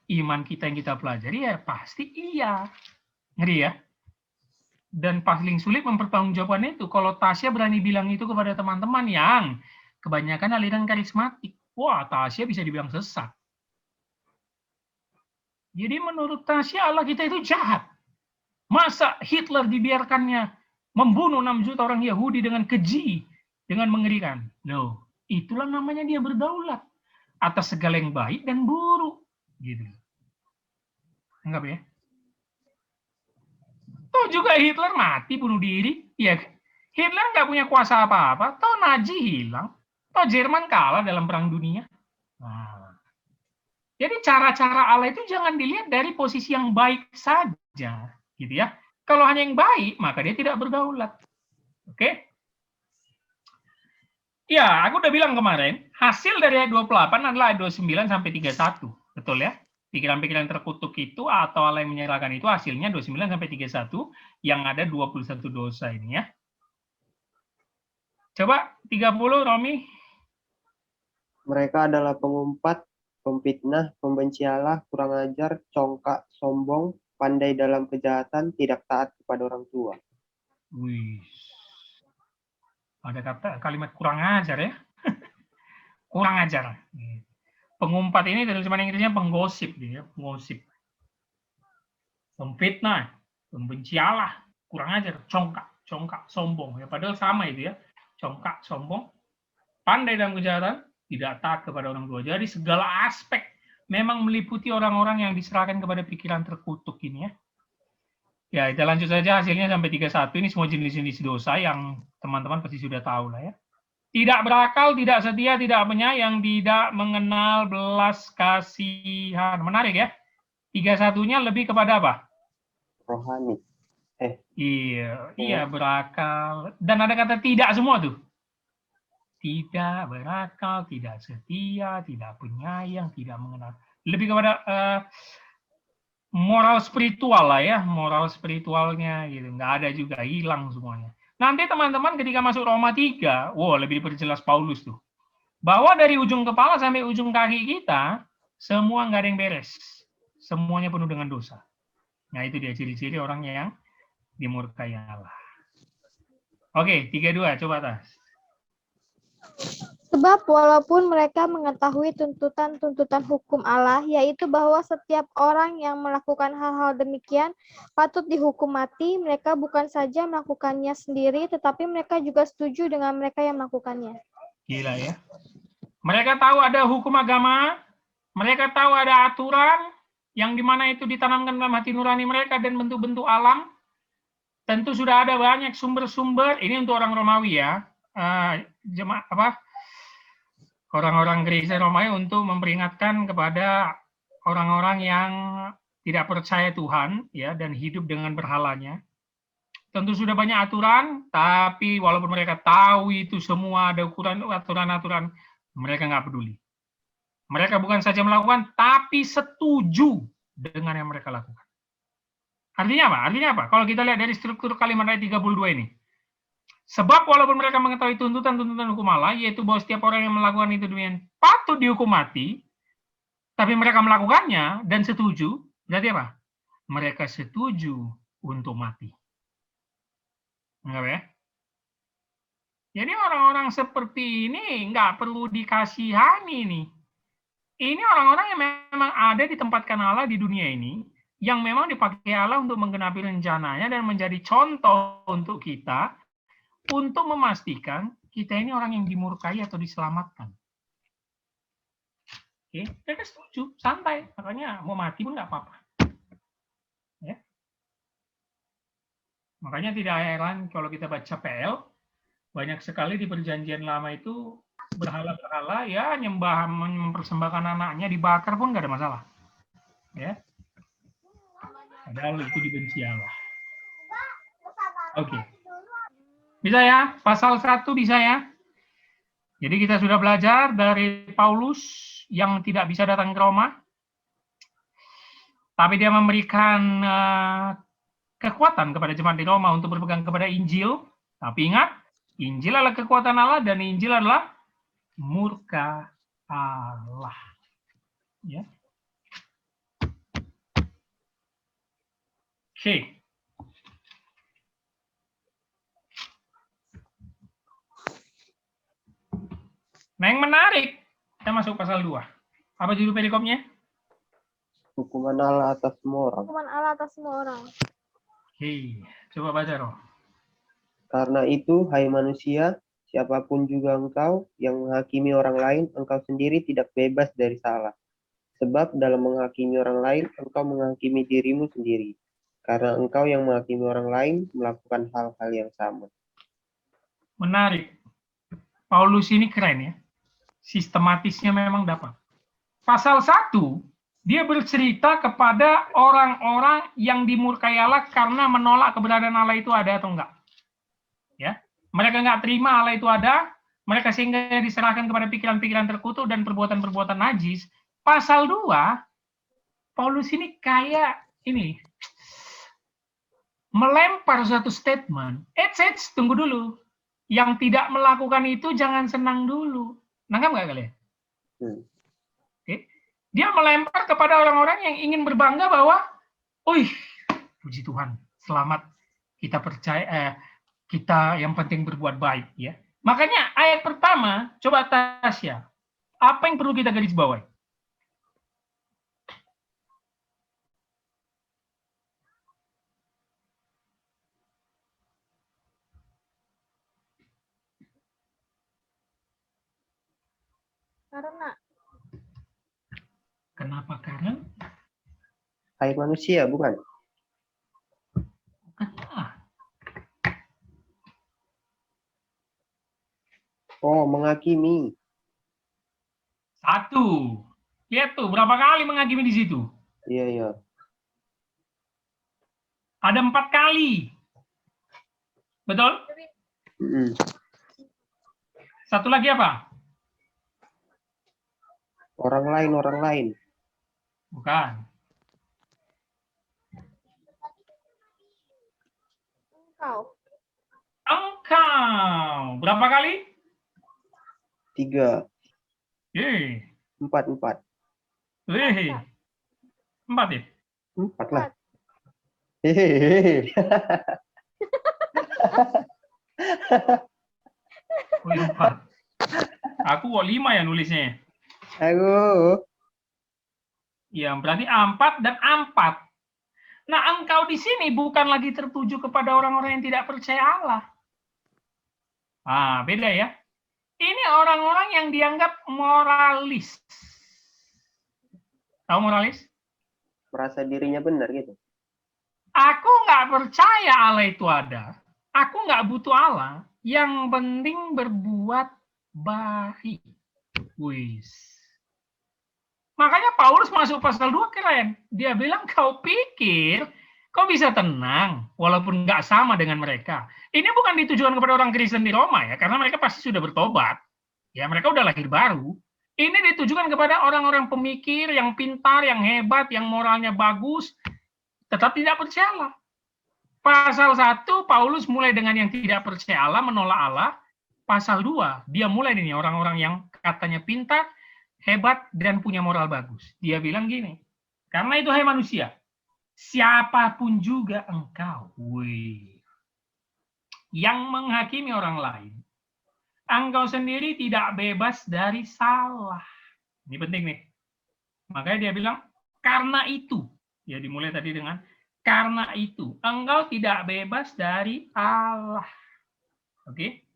iman kita yang kita pelajari, ya pasti iya. Ngeri ya? Dan paling sulit mempertanggungjawabkan itu kalau Tasya berani bilang itu kepada teman-teman yang kebanyakan aliran karismatik. Wah, Tasya bisa dibilang sesat. Jadi menurut Tasya Allah kita itu jahat. Masa Hitler dibiarkannya membunuh 6 juta orang Yahudi dengan keji, dengan mengerikan? No, itulah namanya dia berdaulat atas segala yang baik dan buruk. Gitu. Anggap ya. Toh juga Hitler mati bunuh diri. Ya, Hitler nggak punya kuasa apa-apa. Toh Nazi hilang. Toh Jerman kalah dalam perang dunia. Nah, jadi cara-cara Allah itu jangan dilihat dari posisi yang baik saja. Gitu ya. Kalau hanya yang baik, maka dia tidak berdaulat. Oke? Ya, aku udah bilang kemarin, hasil dari ayat 28 adalah ayat 29 sampai 31. Betul ya? Pikiran-pikiran terkutuk itu atau Allah yang menyerahkan itu hasilnya 29 sampai 31 yang ada 21 dosa ini ya. Coba 30 Romi. Mereka adalah pengumpat, pemfitnah, pembenci Allah, kurang ajar, congkak, sombong, pandai dalam kejahatan, tidak taat kepada orang tua. Wih. Ada kata kalimat kurang ajar ya. Kurang ajar. Pengumpat ini terjemahan Inggrisnya penggosip, ya, penggosip. Pemfitnah, pembenci Allah, kurang ajar, congkak, sombong. Ya, padahal sama itu ya. Congkak, sombong, pandai dalam kejahatan, tidak taat kepada orang tua. Jadi segala aspek memang meliputi orang-orang yang diserahkan kepada pikiran terkutuk ini ya. Ya, kita lanjut saja hasilnya sampai 31. Ini semua jenis-jenis dosa yang teman-teman pasti sudah tahu lah ya. Tidak berakal, tidak setia, tidak penyayang, tidak mengenal belas kasihan. Menarik ya. 31-nya lebih kepada apa? Rohani. Iya, berakal. Dan ada kata tidak semua tuh. Tidak berakal, tidak setia, tidak penyayang, tidak mengenal. Lebih kepada moral spiritual lah ya, moral spiritualnya gitu. Nggak ada juga, hilang semuanya. Nanti teman-teman ketika masuk Roma 3, lebih diperjelas Paulus tuh. Bahwa dari ujung kepala sampai ujung kaki kita, semua nggak ada yang beres. Semuanya penuh dengan dosa. Nah itu dia ciri-ciri orang yang dimurkai Allah. Oke, 32, coba Tas. Sebab walaupun mereka mengetahui tuntutan-tuntutan hukum Allah, yaitu bahwa setiap orang yang melakukan hal-hal demikian patut dihukum mati, mereka bukan saja melakukannya sendiri, tetapi mereka juga setuju dengan mereka yang melakukannya. Gila ya. Mereka tahu ada hukum agama, mereka tahu ada aturan, yang dimana itu ditanamkan dalam hati nurani mereka dan bentuk-bentuk alam. Tentu sudah ada banyak sumber-sumber, ini untuk orang Romawi ya, orang-orang gereja Romawi untuk memperingatkan kepada orang-orang yang tidak percaya Tuhan ya dan hidup dengan berhalanya. Tentu sudah banyak aturan, tapi walaupun mereka tahu itu semua ada ukuran aturan-aturan, mereka nggak peduli. Mereka bukan saja melakukan, tapi setuju dengan yang mereka lakukan. Artinya apa? Artinya apa? Kalau kita lihat dari struktur kalimat ayat 32 ini. Sebab walaupun mereka mengetahui tuntutan-tuntutan hukum Allah, yaitu bahwa setiap orang yang melakukan itu demikian patut dihukum mati, tapi mereka melakukannya dan setuju, berarti apa? Mereka setuju untuk mati. Enggak ya? Jadi orang-orang seperti ini nggak perlu dikasihani nih. Ini orang-orang yang memang ada ditempatkan Allah di dunia ini, yang memang dipakai Allah untuk menggenapi rencananya dan menjadi contoh untuk kita, untuk memastikan kita ini orang yang dimurkai atau diselamatkan. Oke, mereka setuju, santai. Makanya mau mati pun nggak apa-apa. Ya. Makanya tidak heran kalau kita baca PL, banyak sekali di perjanjian lama itu berhala-berhala ya nyembah, mempersembahkan anaknya dibakar pun nggak ada masalah. Ya. Padahal itu dibenci Allah. Oke. Bisa ya? Pasal 1 bisa ya? Jadi kita sudah belajar dari Paulus yang tidak bisa datang ke Roma. Tapi dia memberikan kekuatan kepada jemaat di Roma untuk berpegang kepada Injil. Tapi ingat, Injil adalah kekuatan Allah dan Injil adalah murka Allah. Ya. Oke. Nah, yang menarik, kita masuk pasal 2. Apa judul perikopnya? Hukuman Allah atas semua orang. Hukuman Allah atas semua orang. Oke, coba baca Roh. Karena itu, hai manusia, siapapun juga engkau yang menghakimi orang lain, engkau sendiri tidak bebas dari salah. Sebab dalam menghakimi orang lain, engkau menghakimi dirimu sendiri. Karena engkau yang menghakimi orang lain melakukan hal-hal yang sama. Menarik. Paulus ini keren ya. Sistematisnya memang dapat. Pasal 1, dia bercerita kepada orang-orang yang dimurkai Allah karena menolak keberadaan Allah itu ada atau enggak. Ya, mereka nggak terima Allah itu ada, mereka sehingga diserahkan kepada pikiran-pikiran terkutuk dan perbuatan-perbuatan najis. Pasal 2, Paulus ini kayak ini, melempar suatu statement. Tunggu dulu. Yang tidak melakukan itu jangan senang dulu. Nangkap nggak kalian? Oke. Dia melempar kepada orang-orang yang ingin berbangga bahwa, puji Tuhan, selamat, kita percaya, kita yang penting berbuat baik, ya. Makanya ayat pertama, coba Tasya, apa yang perlu kita garis bawahi? Karena. Kenapa? Karena Hai manusia, bukan? Oh, menghakimi. 1. Lihat tuh, berapa kali menghakimi di situ? Iya, iya. Ada 4 kali. Betul? Mm-mm. Satu lagi apa? Orang lain. Bukan. Engkau. Berapa kali? 3, Yeay. 4. 4 ya? 4 lah. Hehehe. Oh, 4. Aku kok 5 ya nulisnya. Aduh. Ya, berarti 4 dan 4. Nah, engkau di sini bukan lagi tertuju kepada orang-orang yang tidak percaya Allah. Ah, beda ya. Ini orang-orang yang dianggap moralis. Tahu moralis? Merasa dirinya benar gitu. Aku nggak percaya Allah itu ada. Aku nggak butuh Allah. Yang penting berbuat baik. Wis. Makanya Paulus masuk pasal 2 keren. Dia bilang, kau pikir kau bisa tenang walaupun nggak sama dengan mereka. Ini bukan ditujukan kepada orang Kristen di Roma ya, karena mereka pasti sudah bertobat. Ya, mereka udah lahir baru. Ini ditujukan kepada orang-orang pemikir yang pintar, yang hebat, yang moralnya bagus, tetap tidak percaya Allah. Pasal 1, Paulus mulai dengan yang tidak percaya Allah, menolak Allah. Pasal 2, dia mulai ini orang-orang yang katanya pintar, hebat, dan punya moral bagus. Dia bilang gini, karena itu hai manusia, siapapun juga engkau, yang menghakimi orang lain, engkau sendiri tidak bebas dari salah. Ini penting nih. Makanya dia bilang, karena itu. Ya dimulai tadi dengan, karena itu. Engkau tidak bebas dari Allah. Oke?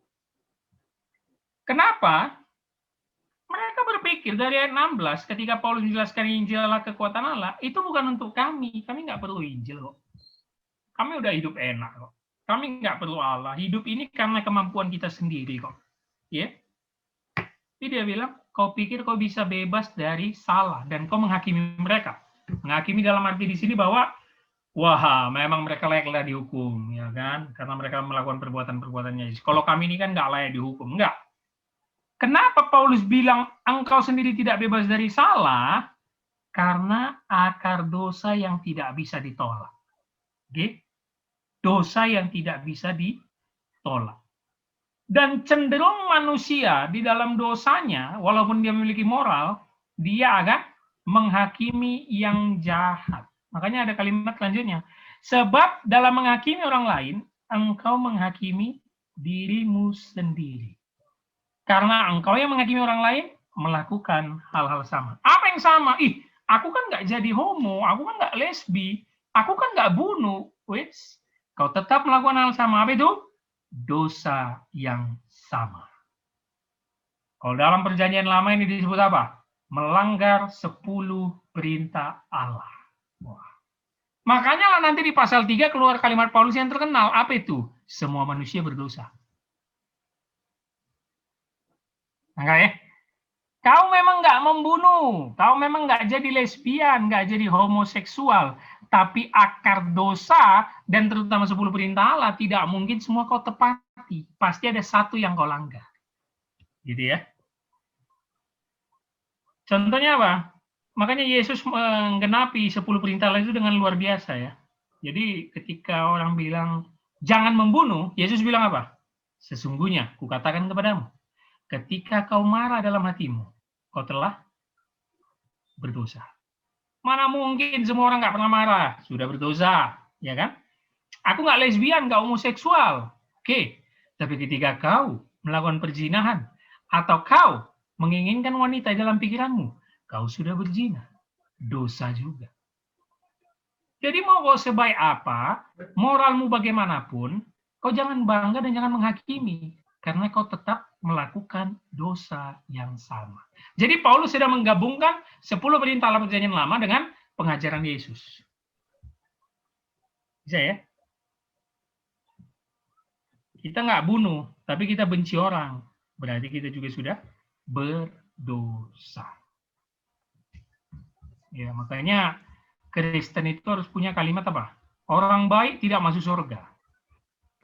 Kenapa? Mereka berpikir dari ayat 16, ketika Paulus menjelaskan Injil Allah kekuatan Allah, itu bukan untuk kami. Kami nggak perlu Injil kok. Kami udah hidup enak kok. Kami nggak perlu Allah. Hidup ini karena kemampuan kita sendiri kok. Ya? Jadi dia bilang, kau pikir kau bisa bebas dari salah dan kau menghakimi mereka. Menghakimi dalam arti di sini bahwa wah, memang mereka layaklah dihukum, ya kan? Karena mereka melakukan perbuatan-perbuatannya. Kalau kami ini kan nggak layak dihukum, enggak. Kenapa Paulus bilang engkau sendiri tidak bebas dari salah? Karena akar dosa yang tidak bisa ditolak. Oke? Dosa yang tidak bisa ditolak. Dan cenderung manusia di dalam dosanya, walaupun dia memiliki moral, dia akan menghakimi yang jahat. Makanya ada kalimat selanjutnya. Sebab dalam menghakimi orang lain, engkau menghakimi dirimu sendiri. Karena engkau yang menghakimi orang lain, melakukan hal-hal sama. Apa yang sama? Aku kan nggak jadi homo, aku kan nggak lesbi, aku kan nggak bunuh. Wits, kau tetap melakukan hal sama. Apa itu? Dosa yang sama. Kalau dalam perjanjian lama ini disebut apa? Melanggar 10 perintah Allah. Wah. Makanya nanti di pasal 3 keluar kalimat Paulus yang terkenal. Apa itu? Semua manusia berdosa. Enggak ya? Kau memang nggak membunuh, kau memang nggak jadi lesbian, nggak jadi homoseksual, tapi akar dosa dan terutama 10 perintah Allah tidak mungkin semua kau tepati. Pasti ada satu yang kau langgar. Gitu ya. Contohnya apa? Makanya Yesus menggenapi 10 perintah Allah itu dengan luar biasa ya. Jadi ketika orang bilang jangan membunuh, Yesus bilang apa? Sesungguhnya kukatakan kepadamu, ketika kau marah dalam hatimu, kau telah berdosa. Mana mungkin semua orang nggak pernah marah, sudah berdosa, ya kan? Aku nggak lesbian, nggak homoseksual. Oke, tapi ketika kau melakukan perzinahan, atau kau menginginkan wanita dalam pikiranmu, kau sudah berzina. Dosa juga. Jadi mau kau sebaik apa, moralmu bagaimanapun, kau jangan bangga dan jangan menghakimi. Karena kau tetap melakukan dosa yang sama. Jadi Paulus sudah menggabungkan 10 perintah dalam perjanjian lama dengan pengajaran Yesus. Bisa ya? Kita nggak bunuh, tapi kita benci orang. berarti kita juga sudah berdosa. Ya, makanya Kristen itu harus punya kalimat apa? Orang baik tidak masuk surga.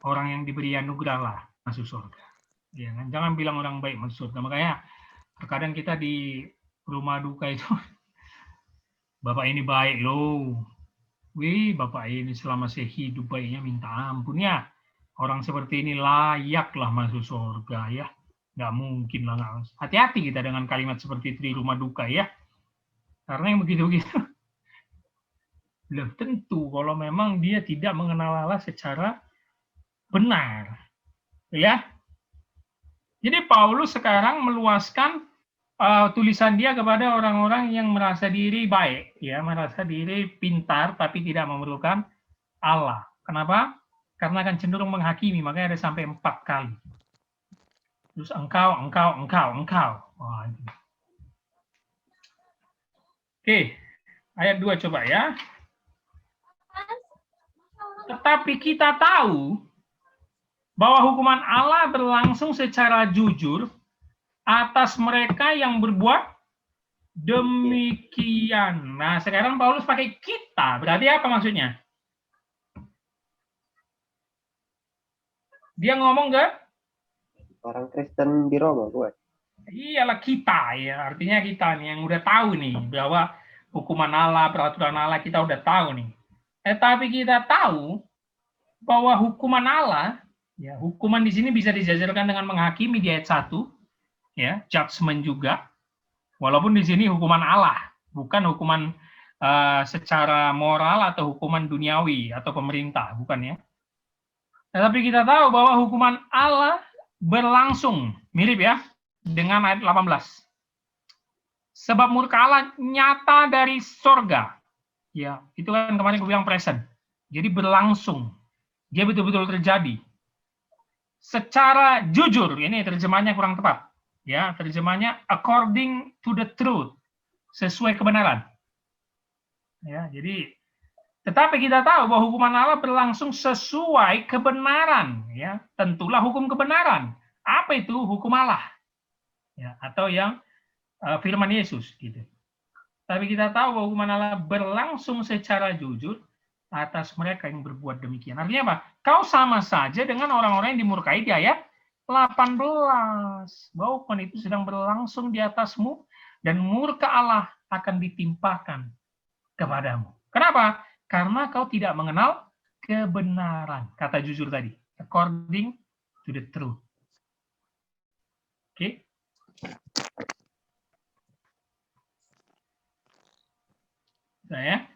Orang yang diberi anugerah lah masuk surga. Ya, kan? Jangan bilang orang baik masuk surga. Makanya terkadang kita di rumah duka itu, Bapak ini baik loh. Wih, Bapak ini selama saya hidup baiknya minta ampun ya. Orang seperti ini layaklah masuk surga ya. Nggak mungkin lah. Hati-hati kita dengan kalimat seperti itu di rumah duka ya. Karena yang begitu-begitu. Belum tentu kalau memang dia tidak mengenal Allah secara benar. Ya. Jadi Paulus sekarang meluaskan tulisan dia kepada orang-orang yang merasa diri baik, ya, merasa diri pintar tapi tidak memerlukan Allah. Kenapa? Karena akan cenderung menghakimi, makanya ada sampai 4 kali. Terus engkau. Wah, ini. Oke, ayat 2 coba ya. Tetapi kita tahu bahwa hukuman Allah berlangsung secara jujur atas mereka yang berbuat demikian. Nah, sekarang Paulus pakai kita. Berarti apa maksudnya? Dia ngomong ke Orang Kristen di Roma, buat. iyalah kita ya. Artinya kita nih yang udah tahu nih bahwa hukuman Allah, peraturan Allah kita udah tahu nih. Tapi kita tahu bahwa hukuman Allah, ya, hukuman di sini bisa dijajarkan dengan menghakimi di ayat 1. Ya, judgment juga, walaupun di sini hukuman Allah, bukan hukuman secara moral atau hukuman duniawi atau pemerintah, bukan ya. Tetapi kita tahu bahwa hukuman Allah berlangsung, mirip ya, dengan ayat 18. Sebab murka Allah nyata dari sorga. Ya, itu kan kemarin gue bilang present. Jadi berlangsung, dia betul-betul terjadi. Secara jujur, ini terjemahannya kurang tepat. Ya, terjemahnya according to the truth, sesuai kebenaran. Ya, jadi tetapi kita tahu bahwa hukuman Allah berlangsung sesuai kebenaran, ya. Tentulah hukum kebenaran. Apa itu hukum Allah? Ya, atau yang firman Yesus gitu. Tapi kita tahu bahwa hukuman Allah berlangsung secara jujur atas mereka yang berbuat demikian. Artinya apa? Kau sama saja dengan orang-orang yang dimurkai di ayat 18, bahwa hukuman itu sedang berlangsung di atasmu dan murka Allah akan ditimpakan kepadamu. Kenapa? Karena kau tidak mengenal kebenaran. Kata jujur tadi, according to the truth. Oke? Saya.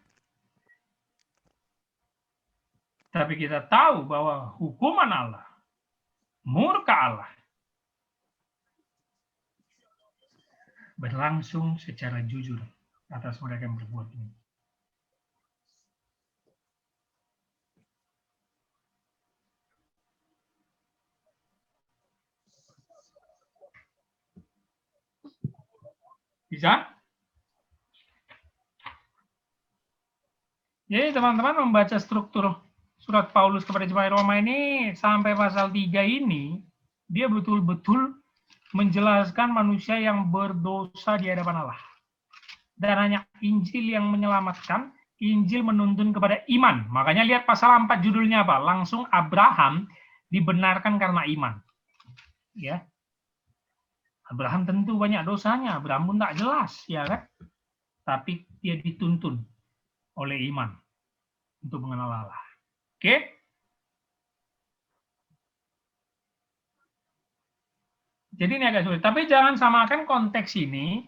Tapi kita tahu bahwa hukuman Allah, murka Allah, berlangsung secara jujur atas mereka yang berbuat ini. Bisa? Jadi teman-teman membaca struktur surat Paulus kepada jemaat Roma ini sampai pasal 3 ini, dia betul-betul menjelaskan manusia yang berdosa di hadapan Allah. Dan hanya Injil yang menyelamatkan, Injil menuntun kepada iman. Makanya lihat pasal 4 judulnya apa? Langsung Abraham dibenarkan karena iman. Ya. Abraham tentu banyak dosanya, Abraham pun tak jelas, ya kan? Tapi dia dituntun oleh iman untuk mengenal Allah. Oke? Jadi ini agak sulit. Tapi jangan samakan konteks ini,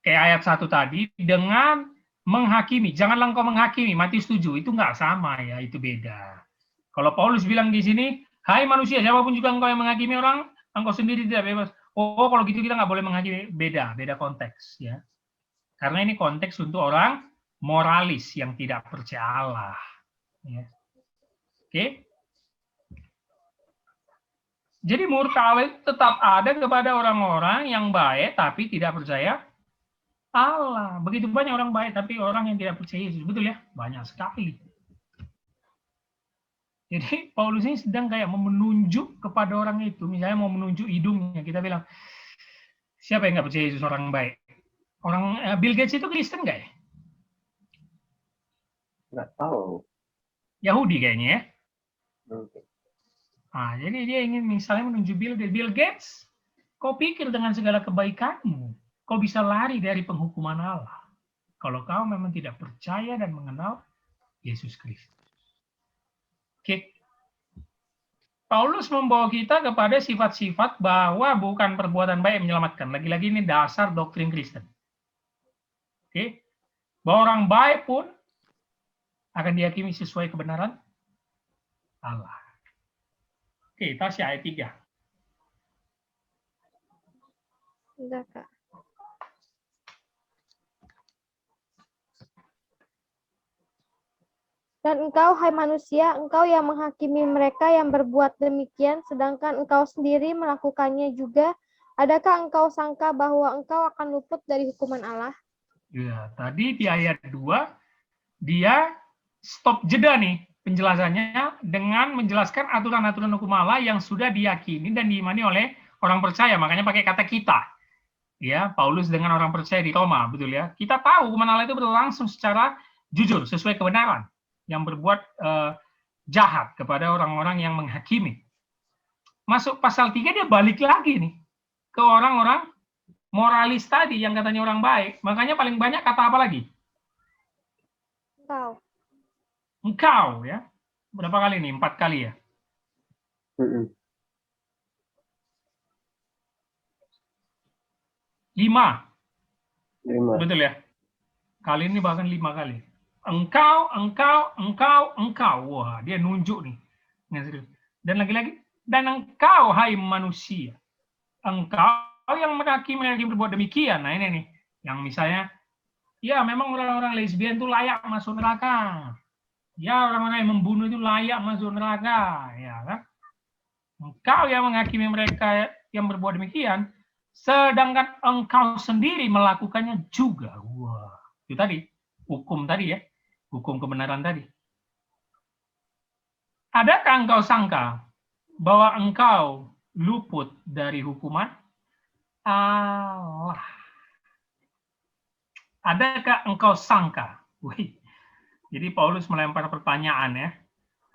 kayak ayat 1 tadi, dengan menghakimi. Janganlah engkau menghakimi, Matius 7. Itu nggak sama ya, itu beda. Kalau Paulus bilang di sini, hai manusia, siapapun juga engkau yang menghakimi orang, engkau sendiri tidak bebas. Oh, kalau gitu kita nggak boleh menghakimi. Beda konteks. Ya. Karena ini konteks untuk orang moralis yang tidak percaya Allah. Ya. Oke? Jadi murka Allah tetap ada kepada orang-orang yang baik tapi tidak percaya Allah. Begitu banyak orang baik tapi orang yang tidak percaya Yesus. Betul ya? Banyak sekali. Jadi Paulus ini sedang kayak mau menunjuk kepada orang itu, misalnya mau menunjuk hidungnya. Kita bilang, siapa yang nggak percaya Yesus orang baik? Orang Bill Gates itu Kristen nggak ya? Nggak tahu. Yahudi kayaknya ya. Mungkin. Nah, jadi dia ingin misalnya menunjuk Bill Gates, kau pikir dengan segala kebaikanmu, kau bisa lari dari penghukuman Allah. Kalau kau memang tidak percaya dan mengenal Yesus Kristus. Oke. Paulus membawa kita kepada sifat-sifat bahwa bukan perbuatan baik yang menyelamatkan. Lagi-lagi ini dasar doktrin Kristen. Oke. Bahwa orang baik pun akan dihakimi sesuai kebenaran Allah. Oke, Tasya ayat 3. Enggak, Kak. Dan engkau, hai manusia, engkau yang menghakimi mereka yang berbuat demikian, sedangkan engkau sendiri melakukannya juga. Adakah engkau sangka bahwa engkau akan luput dari hukuman Allah? Ya, tadi di ayat 2, dia stop jeda nih penjelasannya dengan menjelaskan aturan-aturan hukum Allah yang sudah diyakini dan diimani oleh orang percaya. Makanya pakai kata kita. Ya, Paulus dengan orang percaya di Roma, betul ya. Kita tahu hukuman Allah itu berlangsung secara jujur, sesuai kebenaran, yang berbuat jahat kepada orang-orang yang menghakimi. Masuk pasal 3 dia balik lagi nih ke orang-orang moralis tadi yang katanya orang baik. Makanya paling banyak kata apa lagi? Engkau. Engkau ya. Berapa kali nih? 4 kali ya. Mm-mm. 5. Betul ya? Kali ini bahkan 5 kali. Engkau. Wah, dia nunjuk nih. Dan lagi-lagi, dan engkau, hai manusia. Engkau yang menghakimi yang berbuat demikian. Nah ini nih, yang misalnya, ya memang orang-orang lesbian itu layak masuk neraka. Ya orang-orang yang membunuh itu layak masuk neraka. Ya kan? Engkau yang menghakimi mereka yang berbuat demikian, sedangkan engkau sendiri melakukannya juga. Wah, itu tadi, hukum tadi ya. Hukum kebenaran tadi. Adakah engkau sangka bahwa engkau luput dari hukuman Allah? Adakah engkau sangka? Wih. Jadi Paulus melempar pertanyaan ya.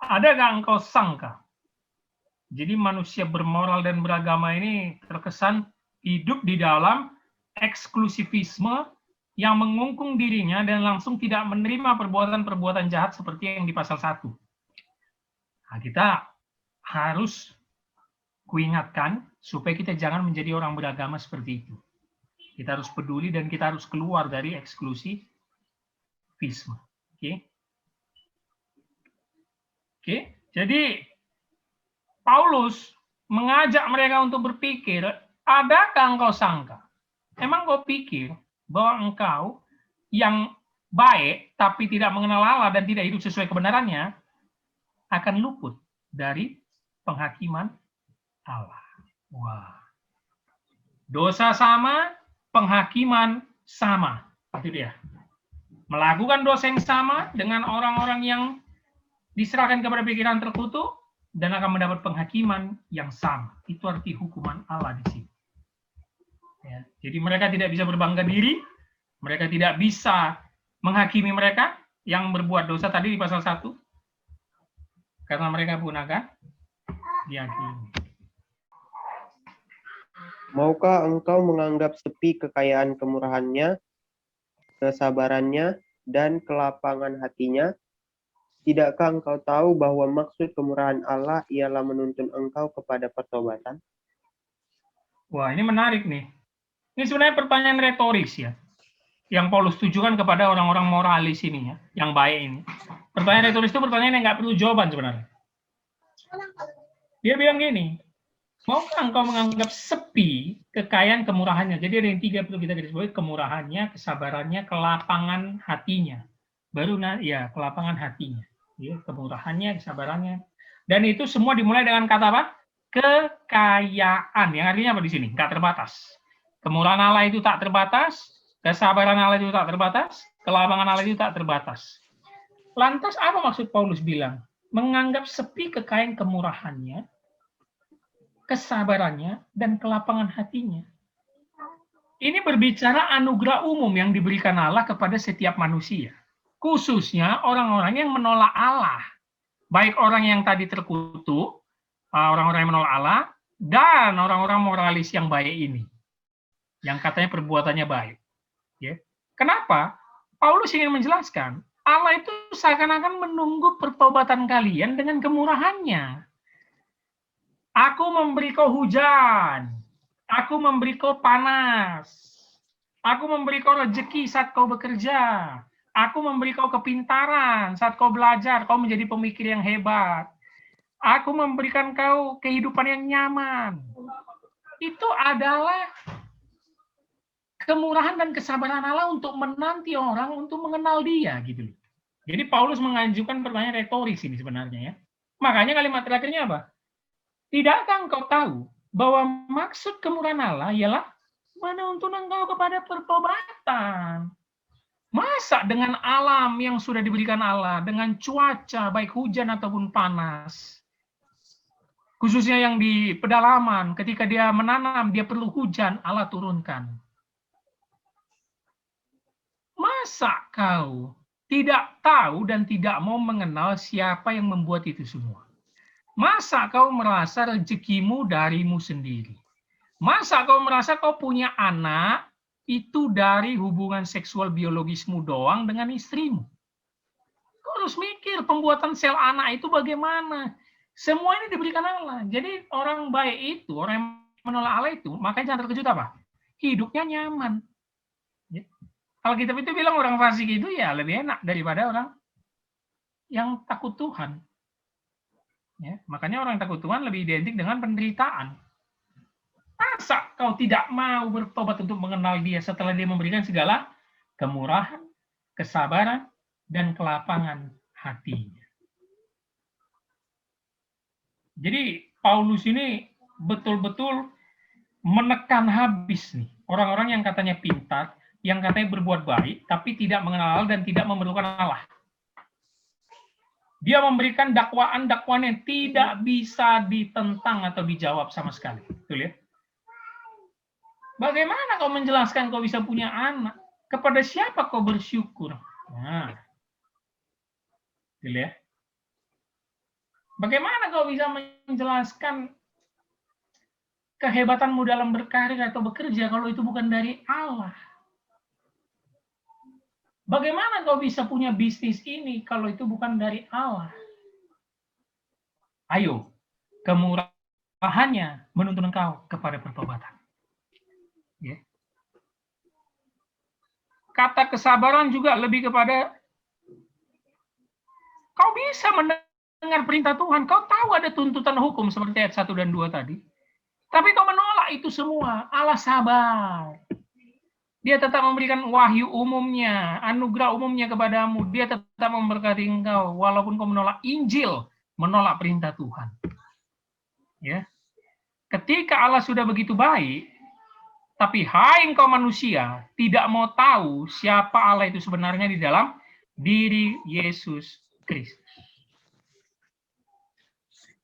Adakah engkau sangka? Jadi manusia bermoral dan beragama ini terkesan hidup di dalam eksklusivisme yang mengungkung dirinya dan langsung tidak menerima perbuatan-perbuatan jahat seperti yang di pasal 1. Nah, kita harus kuingatkan supaya kita jangan menjadi orang beragama seperti itu. Kita harus peduli dan kita harus keluar dari eksklusivisme. Oke. Jadi Paulus mengajak mereka untuk berpikir, adakah engkau sangka? Emang kau pikir bahwa engkau yang baik tapi tidak mengenal Allah dan tidak hidup sesuai kebenarannya akan luput dari penghakiman Allah? Wah. Dosa sama, penghakiman sama. Itu dia. Melakukan dosa yang sama dengan orang-orang yang diserahkan kepada pikiran terkutuk dan akan mendapat penghakiman yang sama. Itu arti hukuman Allah di sini. Ya, jadi mereka tidak bisa berbangga diri, mereka tidak bisa menghakimi mereka yang berbuat dosa tadi di pasal 1, karena mereka pun akan dihakimi. Maukah engkau menganggap sepi kekayaan kemurahannya, kesabarannya, dan kelapangan hatinya? Tidakkah engkau tahu bahwa maksud kemurahan Allah ialah menuntun engkau kepada pertobatan? Wah, ini menarik nih. Ini sebenarnya pertanyaan retoris ya, yang Paulus tujukan kepada orang-orang moralis ini ya, yang baik ini. Pertanyaan retoris itu pertanyaan yang nggak perlu jawaban sebenarnya. Dia bilang gini, maukah engkau menganggap sepi kekayaan kemurahannya? Jadi ada yang 3 perlu kita garis bawahi, kemurahannya, kesabarannya, kelapangan hatinya. Baru ya kelapangan hatinya, ya, kemurahannya, kesabarannya. Dan itu semua dimulai dengan kata apa? Kekayaan. Yang artinya apa di sini? Nggak terbatas. Kemurahan Allah itu tak terbatas, kesabaran Allah itu tak terbatas, kelapangan Allah itu tak terbatas. Lantas apa maksud Paulus bilang? menganggap sepi kekayaan kemurahannya, kesabarannya, dan kelapangan hatinya. Ini berbicara anugerah umum yang diberikan Allah kepada setiap manusia. Khususnya orang-orang yang menolak Allah. Baik orang yang tadi terkutuk, orang-orang yang menolak Allah, dan orang-orang moralis yang baik ini. Yang katanya perbuatannya baik. Ya. Kenapa? Paulus ingin menjelaskan, Allah itu seakan-akan menunggu pertobatan kalian dengan kemurahannya. Aku memberi kau hujan, aku memberi kau panas, aku memberi kau rezeki saat kau bekerja, aku memberi kau kepintaran saat kau belajar, kau menjadi pemikir yang hebat. Aku memberikan kau kehidupan yang nyaman. Itu adalah kemurahan dan kesabaran Allah untuk menanti orang untuk mengenal Dia gitu. Jadi Paulus mengajukan pertanyaan retoris ini sebenarnya ya. Makanya kalimat terakhirnya apa? Tidakkah engkau tahu bahwa maksud kemurahan Allah ialah menuntun engkau kepada pertobatan? Masa dengan alam yang sudah diberikan Allah, dengan cuaca baik hujan ataupun panas, khususnya yang di pedalaman, ketika dia menanam, dia perlu hujan, Allah turunkan. Masa kau tidak tahu dan tidak mau mengenal siapa yang membuat itu semua? Masa kau merasa rezekimu darimu sendiri? Masa kau merasa kau punya anak itu dari hubungan seksual biologismu doang dengan istrimu? Kau harus mikir pembuatan sel anak itu bagaimana? Semua ini diberikan Allah. Jadi orang baik itu, orang yang menolak Allah itu, makanya jangan terkejut apa? Hidupnya nyaman. Kalau kita itu bilang orang fasik itu ya lebih enak daripada orang yang takut Tuhan. Ya, makanya orang yang takut Tuhan lebih identik dengan penderitaan. Masa kau tidak mau bertobat untuk mengenal Dia setelah Dia memberikan segala kemurahan, kesabaran, dan kelapangan hatinya. Jadi Paulus ini betul-betul menekan habis nih orang-orang yang katanya pintar, yang katanya berbuat baik, tapi tidak mengenal dan tidak memerlukan Allah. Dia memberikan dakwaan-dakwaan yang tidak bisa ditentang atau dijawab sama sekali. Betul ya? Bagaimana kau menjelaskan kau bisa punya anak? Kepada siapa kau bersyukur? Nah, betul ya? Bagaimana kau bisa menjelaskan kehebatanmu dalam berkarir atau bekerja kalau itu bukan dari Allah? Bagaimana kau bisa punya bisnis ini kalau itu bukan dari Allah? Ayo, kemurahannya menuntun engkau kepada pertobatan. Ya. Kata kesabaran juga lebih kepada kau bisa mendengar perintah Tuhan, kau tahu ada tuntutan hukum seperti ayat 1 dan 2 tadi. Tapi kau menolak itu semua. Allah sabar. Dia tetap memberikan wahyu umumnya, anugerah umumnya kepadamu. Dia tetap memberkati engkau, walaupun kau menolak Injil, menolak perintah Tuhan. Ya, ketika Allah sudah begitu baik, tapi hai engkau manusia, tidak mau tahu siapa Allah itu sebenarnya di dalam diri Yesus Kristus.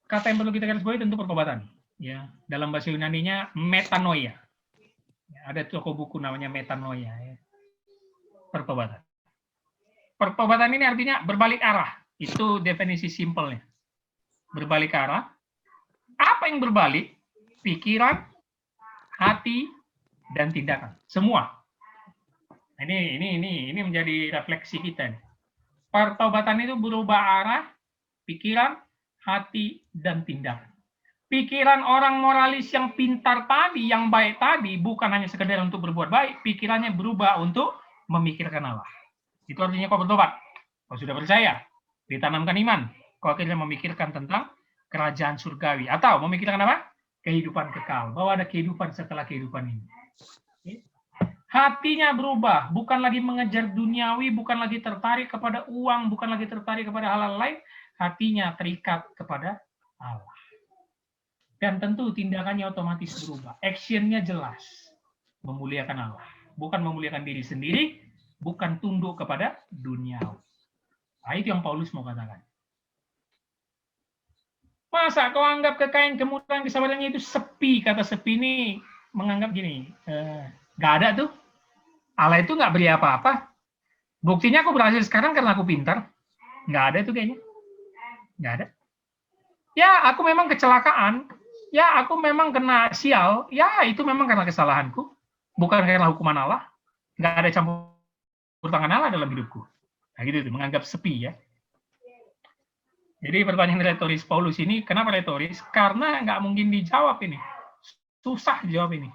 Kata yang perlu kita garis bawahi tentu pertobatan. Ya, dalam bahasa Yunani-nya metanoia. Ada toko buku namanya metanoia. Ya. Pertobatan. Pertobatan ini artinya berbalik arah. Itu definisi simpelnya. Berbalik arah. Apa yang berbalik? Pikiran, hati, dan tindakan. Semua. Ini menjadi refleksi kita. Pertobatan itu berubah arah, pikiran, hati, dan tindakan. Pikiran orang moralis yang pintar tadi, yang baik tadi, bukan hanya sekedar untuk berbuat baik, pikirannya berubah untuk memikirkan Allah. Itu artinya kau bertobat. Kau sudah percaya, ditanamkan iman. Kau akhirnya memikirkan tentang kerajaan surgawi. Atau memikirkan apa? Kehidupan kekal. Bahwa ada kehidupan setelah kehidupan ini. Hatinya berubah. Bukan lagi mengejar duniawi, bukan lagi tertarik kepada uang, bukan lagi tertarik kepada hal-hal lain. Hatinya terikat kepada Allah. Dan tentu tindakannya otomatis berubah. Actionnya jelas. Memuliakan Allah. Bukan memuliakan diri sendiri, bukan tunduk kepada dunia. Nah, itu yang Paulus mau katakan. Masa kau anggap kekayaan, kemuliaan, kesabarannya itu sepi? Kata sepi ini menganggap gini, nggak ada tuh. Allah itu nggak beri apa-apa. Buktinya aku berhasil sekarang karena aku pintar. Nggak ada tuh kayaknya. Nggak ada. Ya, aku memang kecelakaan. Ya, aku memang kena sial. Ya, itu memang karena kesalahanku. Bukan karena hukuman Allah. Nggak ada campur tangan Allah dalam hidupku. Nah, gitu tuh, menganggap sepi ya. Jadi pertanyaan retoris Paulus ini, kenapa retoris? Karena nggak mungkin dijawab ini. Susah jawab ini.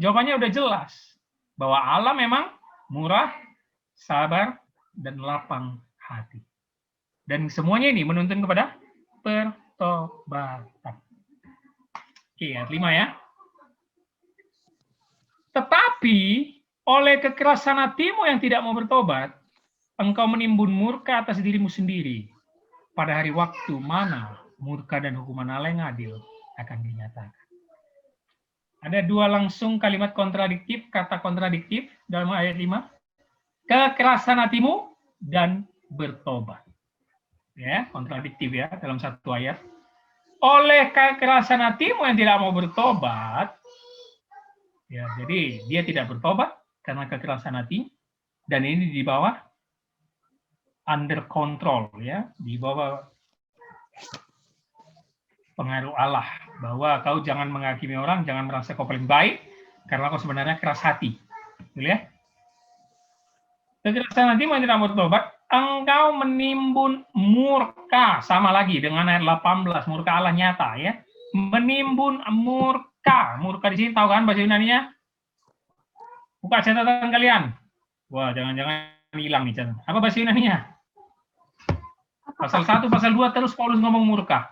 Jawabannya udah jelas. Bahwa Allah memang murah, sabar, dan lapang hati. Dan semuanya ini menuntun kepada pertobatan. Oke, ayat 5 ya. Tetapi oleh kekerasan hatimu yang tidak mau bertobat, engkau menimbun murka atas dirimu sendiri. Pada hari waktu mana murka dan hukuman Allah yang adil akan dinyatakan. Ada dua langsung kalimat kontradiktif, kata kontradiktif dalam ayat 5. Kekerasan hatimu dan bertobat. Ya, kontradiktif ya dalam satu ayat. Oleh kekerasan hatimu yang tidak mau bertobat, ya, jadi dia tidak bertobat karena kekerasan hati, dan ini di bawah under control ya, di bawah pengaruh Allah, bahwa kau jangan menghakimi orang, jangan merasa kau paling baik karena kau sebenarnya keras hati. Betul ya? Kekerasan hati yang tidak bertobat, engkau menimbun murka, sama lagi dengan ayat 18, murka Allah nyata ya. Menimbun murka. Murka di sini tahu kan bahasa Yunaninya? Buka catatan kalian. Wah, jangan-jangan hilang nih catatan. Apa bahasa Yunaninya? Pasal 1, pasal 2 terus Paulus ngomong murka.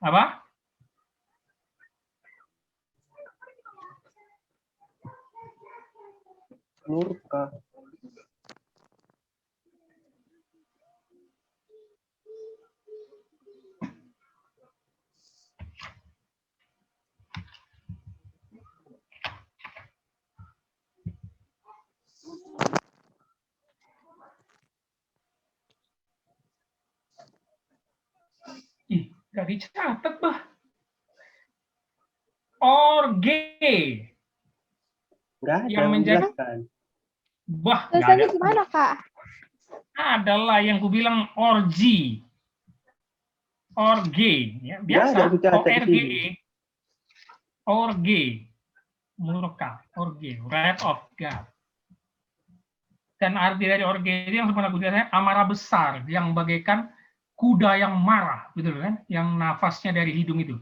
Apa? Murka. Ih, gak dicatat, bah. Orge. Nggak ada Yang menjadi, menjelaskan. bah, nggak ada. Tulisannya gimana, Kak? Adalah yang ku bilang orgi. Orge. Ya, biasa. O-R-G-E. Orge. Murka. Orge. Wrath of God. Dan arti dari orge itu yang sebenarnya kulihatnya amarah besar, yang bagaikan kuda yang marah, betul kan? Yang nafasnya dari hidung itu.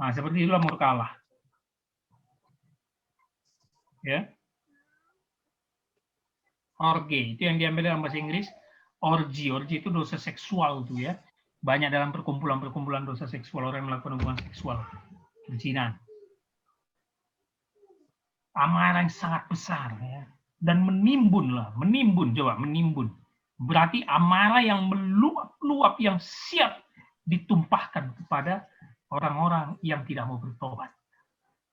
Nah, seperti itulah murka Allah. Ya. Orge itu yang diambil dalam bahasa Inggris. Orgi itu dosa seksual tuh ya. Banyak dalam perkumpulan dosa seksual, orang yang melakukan hubungan seksual. Perzinahan. Amarah yang sangat besar ya. Dan menimbun. Berarti amarah yang meluap-luap, yang siap ditumpahkan kepada orang-orang yang tidak mau bertobat.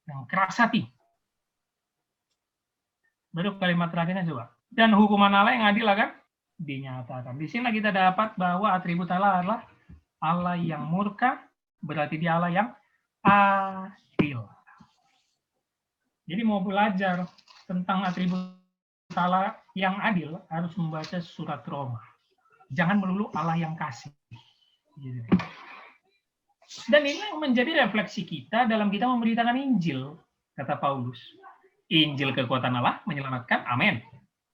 Yang keras hati. Baru kalimat terakhirnya coba. Dan hukuman Allah yang adil akan dinyatakan. Di sini kita dapat bahwa atribut Allah adalah Allah yang murka, berarti dia Allah yang adil. Jadi mau belajar tentang atribut Allah yang adil, harus membaca surat Roma. Jangan melulu Allah yang kasih. Dan ini yang menjadi refleksi kita dalam kita memberitakan Injil, kata Paulus. Injil kekuatan Allah menyelamatkan, amin.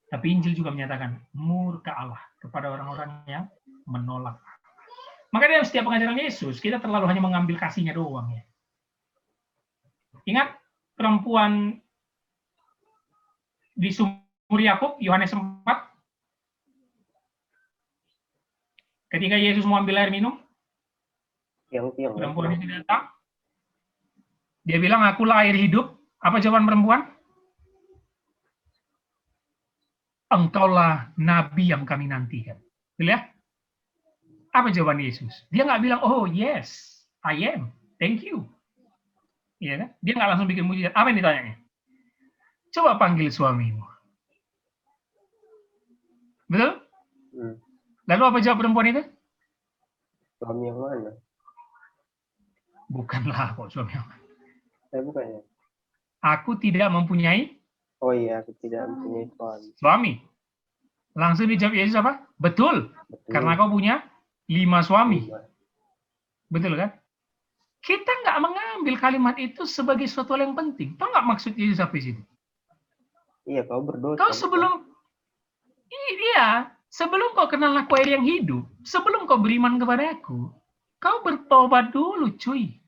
Tapi Injil juga menyatakan murka Allah kepada orang-orang yang menolak. Maka dalam setiap pengajaran Yesus, kita terlalu hanya mengambil kasihnya doang ya. Ingat perempuan di sumur Yakub, Yohanes 4, ketika Yesus mau ambil air minum, perempuan itu datang, dia bilang, akulah air hidup. Apa jawaban perempuan? Engkaulah nabi yang kami nantikan. Lihat, apa jawaban Yesus? Dia nggak bilang, oh yes, I am, thank you. Iya kan? Dia nggak langsung bikin mujizat. Apa yang ditanyanya? Coba panggil suamimu. Betul? Lalu apa jawab perempuan itu? Suami yang mana? Bukanlah kok suami yang mana. Bukannya. Aku tidak mempunyai Oh iya, aku tidak mempunyai suami. suami. Langsung dijawab Yesus apa? Betul. Betul. Karena kau punya 5 suami. 5. Betul kan? Kita nggak mengambil kalimat itu sebagai suatu hal yang penting. Tahu nggak maksud Yesus apa di situ? Iya, kau berdosa. Kau sebelum kau kenal aku air yang hidup, sebelum kau beriman kepada aku, kau bertobat dulu, cuy.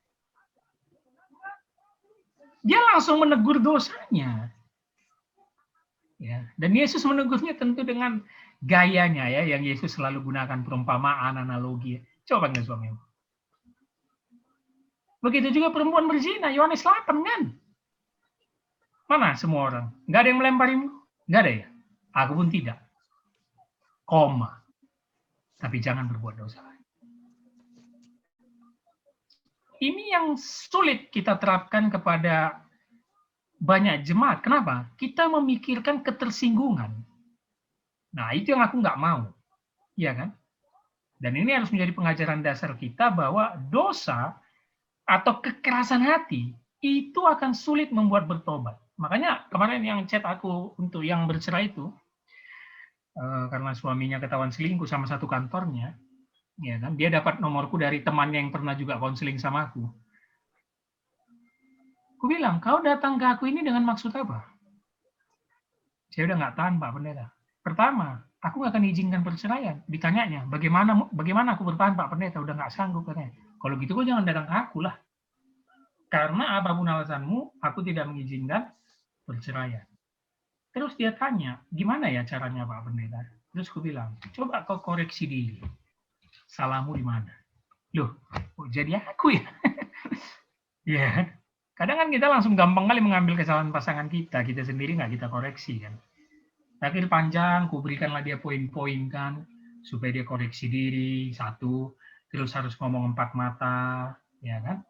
Dia langsung menegur dosanya. Ya, dan Yesus menegurnya tentu dengan gayanya ya, yang Yesus selalu gunakan perumpamaan, analogi. Coba nggak suamimu? Begitu juga perempuan berzina, Yohanes 8 kan? Mana semua orang? Nggak ada yang melemparimu? Nggak ada ya? Aku pun tidak. Koma. Tapi jangan berbuat dosa. Ini yang sulit kita terapkan kepada banyak jemaat. Kenapa? Kita memikirkan ketersinggungan. Nah, itu yang aku nggak mau. Iya kan? Dan ini harus menjadi pengajaran dasar kita bahwa dosa atau kekerasan hati itu akan sulit membuat bertobat. Makanya kemarin yang chat aku untuk yang bercerai itu, karena suaminya ketahuan selingkuh sama satu kantornya, ya kan? Dia dapat nomorku dari temannya yang pernah juga konseling sama aku. Aku bilang, kau datang ke aku ini dengan maksud apa? Saya udah nggak tahan, Pak Pendeta. Pertama, aku nggak akan izinkan perceraian. Ditanyanya, bagaimana aku bertahan, Pak Pendeta? Udah nggak sanggup katanya. Kalau gitu, kau jangan datang ke aku lah. Karena apapun alasanmu, aku tidak mengizinkan perceraian. Terus dia tanya, gimana ya caranya, Pak Pendeta? Terus aku bilang, coba kau koreksi diri. Salahmu di mana? Loh, jadi aku ya? Ya. Kadang kan kita langsung gampang kali mengambil kesalahan pasangan kita sendiri nggak kita koreksi kan. Akhir panjang, ku berikanlah dia poin-poin kan, supaya dia koreksi diri, 1, terus harus ngomong 4 mata, ya kan.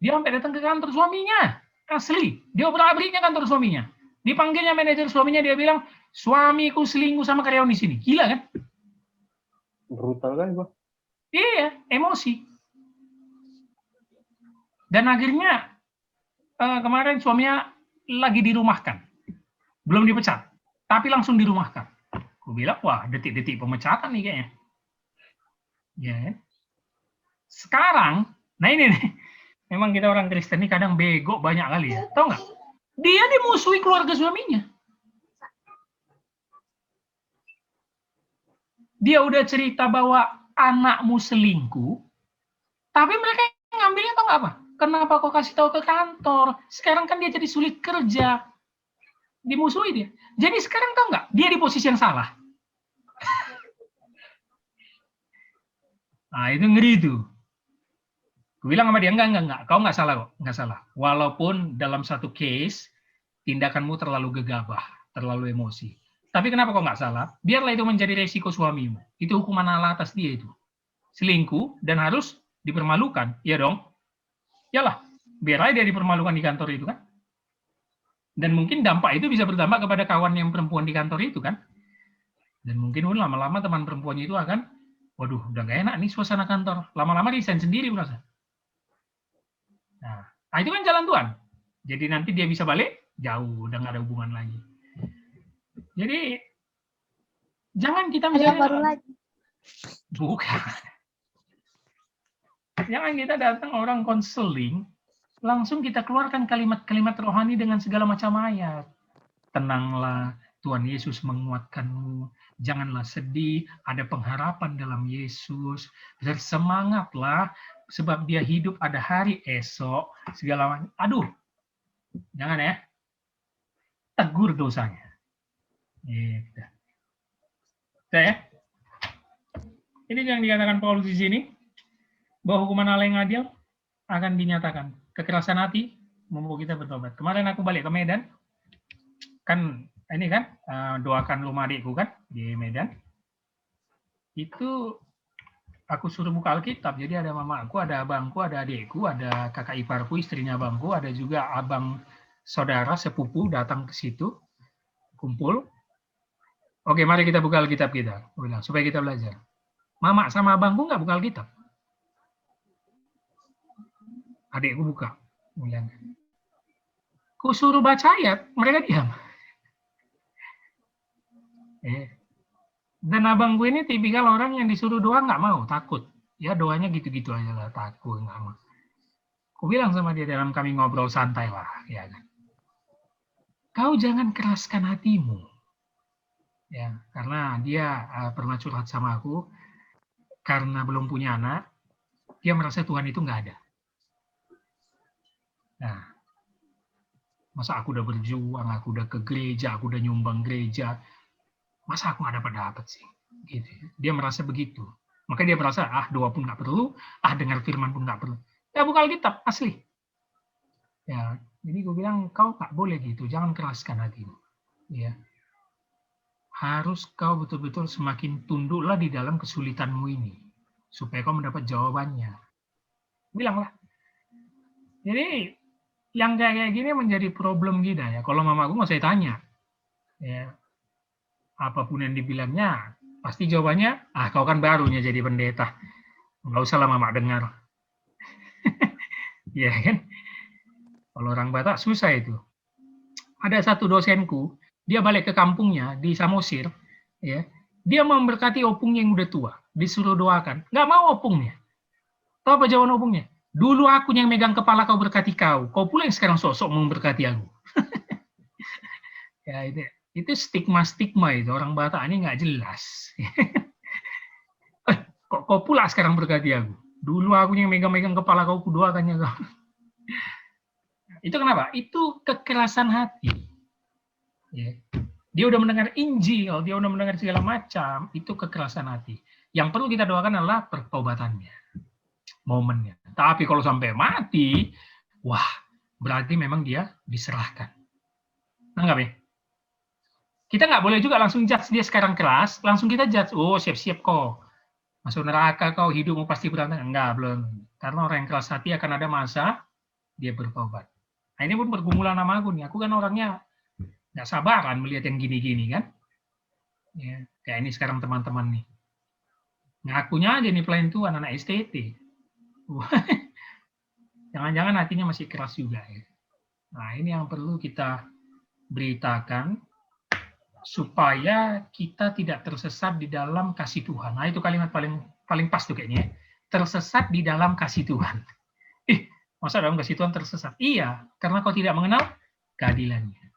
Dia sampai datang ke kantor suaminya, asli, dia obrak-abriknya kantor suaminya. Dipanggilnya manajer suaminya, dia bilang, suamiku selingkuh sama karyawan di sini. Gila kan? Brutal kan, Bang? Iya, emosi. Dan akhirnya, kemarin suaminya lagi dirumahkan. Belum dipecat, tapi langsung dirumahkan. Aku bilang, wah detik-detik pemecatan nih kayaknya. Ya. Sekarang, nah ini nih, memang kita orang Kristen ini kadang bego banyak kali ya. Tahu nggak? Dia dimusuhi keluarga suaminya. Dia udah cerita bahwa anakmu selingkuh, tapi mereka ngambilnya tahu nggak apa? Kenapa kau kasih tahu ke kantor? Sekarang kan dia jadi sulit kerja. Dimusuhi dia. Jadi sekarang tahu nggak? Dia di posisi yang salah. Nah, itu ngeri tuh. Gue bilang sama dia, enggak. Kau nggak salah kok. Nggak salah. Walaupun dalam satu case, tindakanmu terlalu gegabah, terlalu emosi. Tapi kenapa kau nggak salah? Biarlah itu menjadi resiko suamimu. Itu hukuman Allah atas dia itu. Selingkuh dan harus dipermalukan. Ya dong? Yalah, biar aja dia dipermalukan di kantor itu kan. Dan mungkin dampak itu bisa berdampak kepada kawan yang perempuan di kantor itu kan. Dan mungkin lama-lama teman perempuannya itu akan, waduh, udah gak enak nih suasana kantor. Lama-lama resign sendiri merasa. Nah, itu kan jalan Tuhan. Jadi nanti dia bisa balik, jauh, udah gak ada hubungan lagi. Jadi, jangan kita misalnya... baru lagi. Bukan. Jangan kita datang orang konseling, langsung kita keluarkan kalimat-kalimat rohani dengan segala macam ayat. Tenanglah, Tuhan Yesus menguatkanmu. Janganlah sedih, ada pengharapan dalam Yesus. Bersemangatlah, sebab dia hidup ada hari esok. Segala macam. Aduh, jangan ya. Tegur dosanya. Gitu. Ya. Ini yang dikatakan Paulus di sini. Bahwa hukuman Allah yang adil akan dinyatakan. Kekerasan hati membawa kita bertobat. Kemarin aku balik ke Medan, kan ini kan doakan rumah adikku kan di Medan. Itu aku suruh buka Alkitab. Jadi ada mamaku, ada abangku, ada adikku, ada kakak iparku, istrinya abangku, ada juga abang saudara sepupu datang ke situ kumpul. Oke, mari kita buka Alkitab kita. Aku bilang, supaya kita belajar. Mama sama abangku nggak buka Alkitab. Adikku buka. Aku bilang, ku suruh baca ayat, mereka diam. Dan abangku ini tipikal orang yang disuruh doa nggak mau, takut. Ya doanya gitu-gitu aja lah, takut, nggak mau. Aku bilang sama dia dalam kami ngobrol santai lah, ya kan. Kau jangan keraskan hatimu. Ya, karena dia pernah curhat sama aku, karena belum punya anak, dia merasa Tuhan itu nggak ada. Nah, masa aku udah berjuang, aku udah ke gereja, aku udah nyumbang gereja, masa aku nggak dapat sih? Gitu. Dia merasa begitu. Maka dia merasa, doa pun nggak perlu, dengar firman pun nggak perlu. Ya buka Alkitab, asli. Ya, jadi gue bilang, kau nggak boleh gitu, jangan keraskan hatimu. Ya. Harus kau betul-betul semakin tunduklah di dalam kesulitanmu ini. Supaya kau mendapat jawabannya. Bilanglah. Jadi, yang kayak gini menjadi problem kita ya. Kalau mamaku mau saya tanya. Ya, apapun yang dibilangnya, pasti jawabannya, kau kan barunya jadi pendeta. Nggak usah lah mama dengar. Ya kan? Kalau orang Batak susah itu. Ada satu dosenku, dia balik ke kampungnya di Samosir, ya. Dia memberkati opungnya yang udah tua, disuruh doakan. Nggak mau opungnya. Tahu apa jawaban opungnya? Dulu aku yang megang kepala kau berkati kau pula yang sekarang sok-sok memberkati aku. Ya itu stigma itu, orang Batak ini nggak jelas. Kok kau pula sekarang berkati aku? Dulu aku yang megang-megang kepala kau doakannya kau. Itu kenapa? Itu kekerasan hati. Ya. Dia udah mendengar Injil, dia udah mendengar segala macam, itu kekerasan hati. Yang perlu kita doakan adalah pertobatannya, momennya. Tapi kalau sampai mati, wah, berarti memang dia diserahkan. Anggap ya? Kita nggak boleh juga langsung judge dia sekarang keras, langsung kita judge, siap-siap kok. Masuk neraka kau, hidupmu pasti berantakan. Enggak, belum. Karena orang yang keras hati akan ada masa dia bertobat. Nah, ini pun pergumulan sama aku nih. Aku kan orangnya nggak sabaran melihat yang gini-gini kan. Ya, kayak ini sekarang teman-teman nih. Ngakunya aja nih pelayan Tuhan, anak STT. Jangan-jangan hatinya masih keras juga. Ya. Nah, ini yang perlu kita beritakan supaya kita tidak tersesat di dalam kasih Tuhan. Nah, itu kalimat paling pas tuh kayaknya. Tersesat di dalam kasih Tuhan. Masa dalam kasih Tuhan tersesat? Iya, karena kau tidak mengenal keadilannya.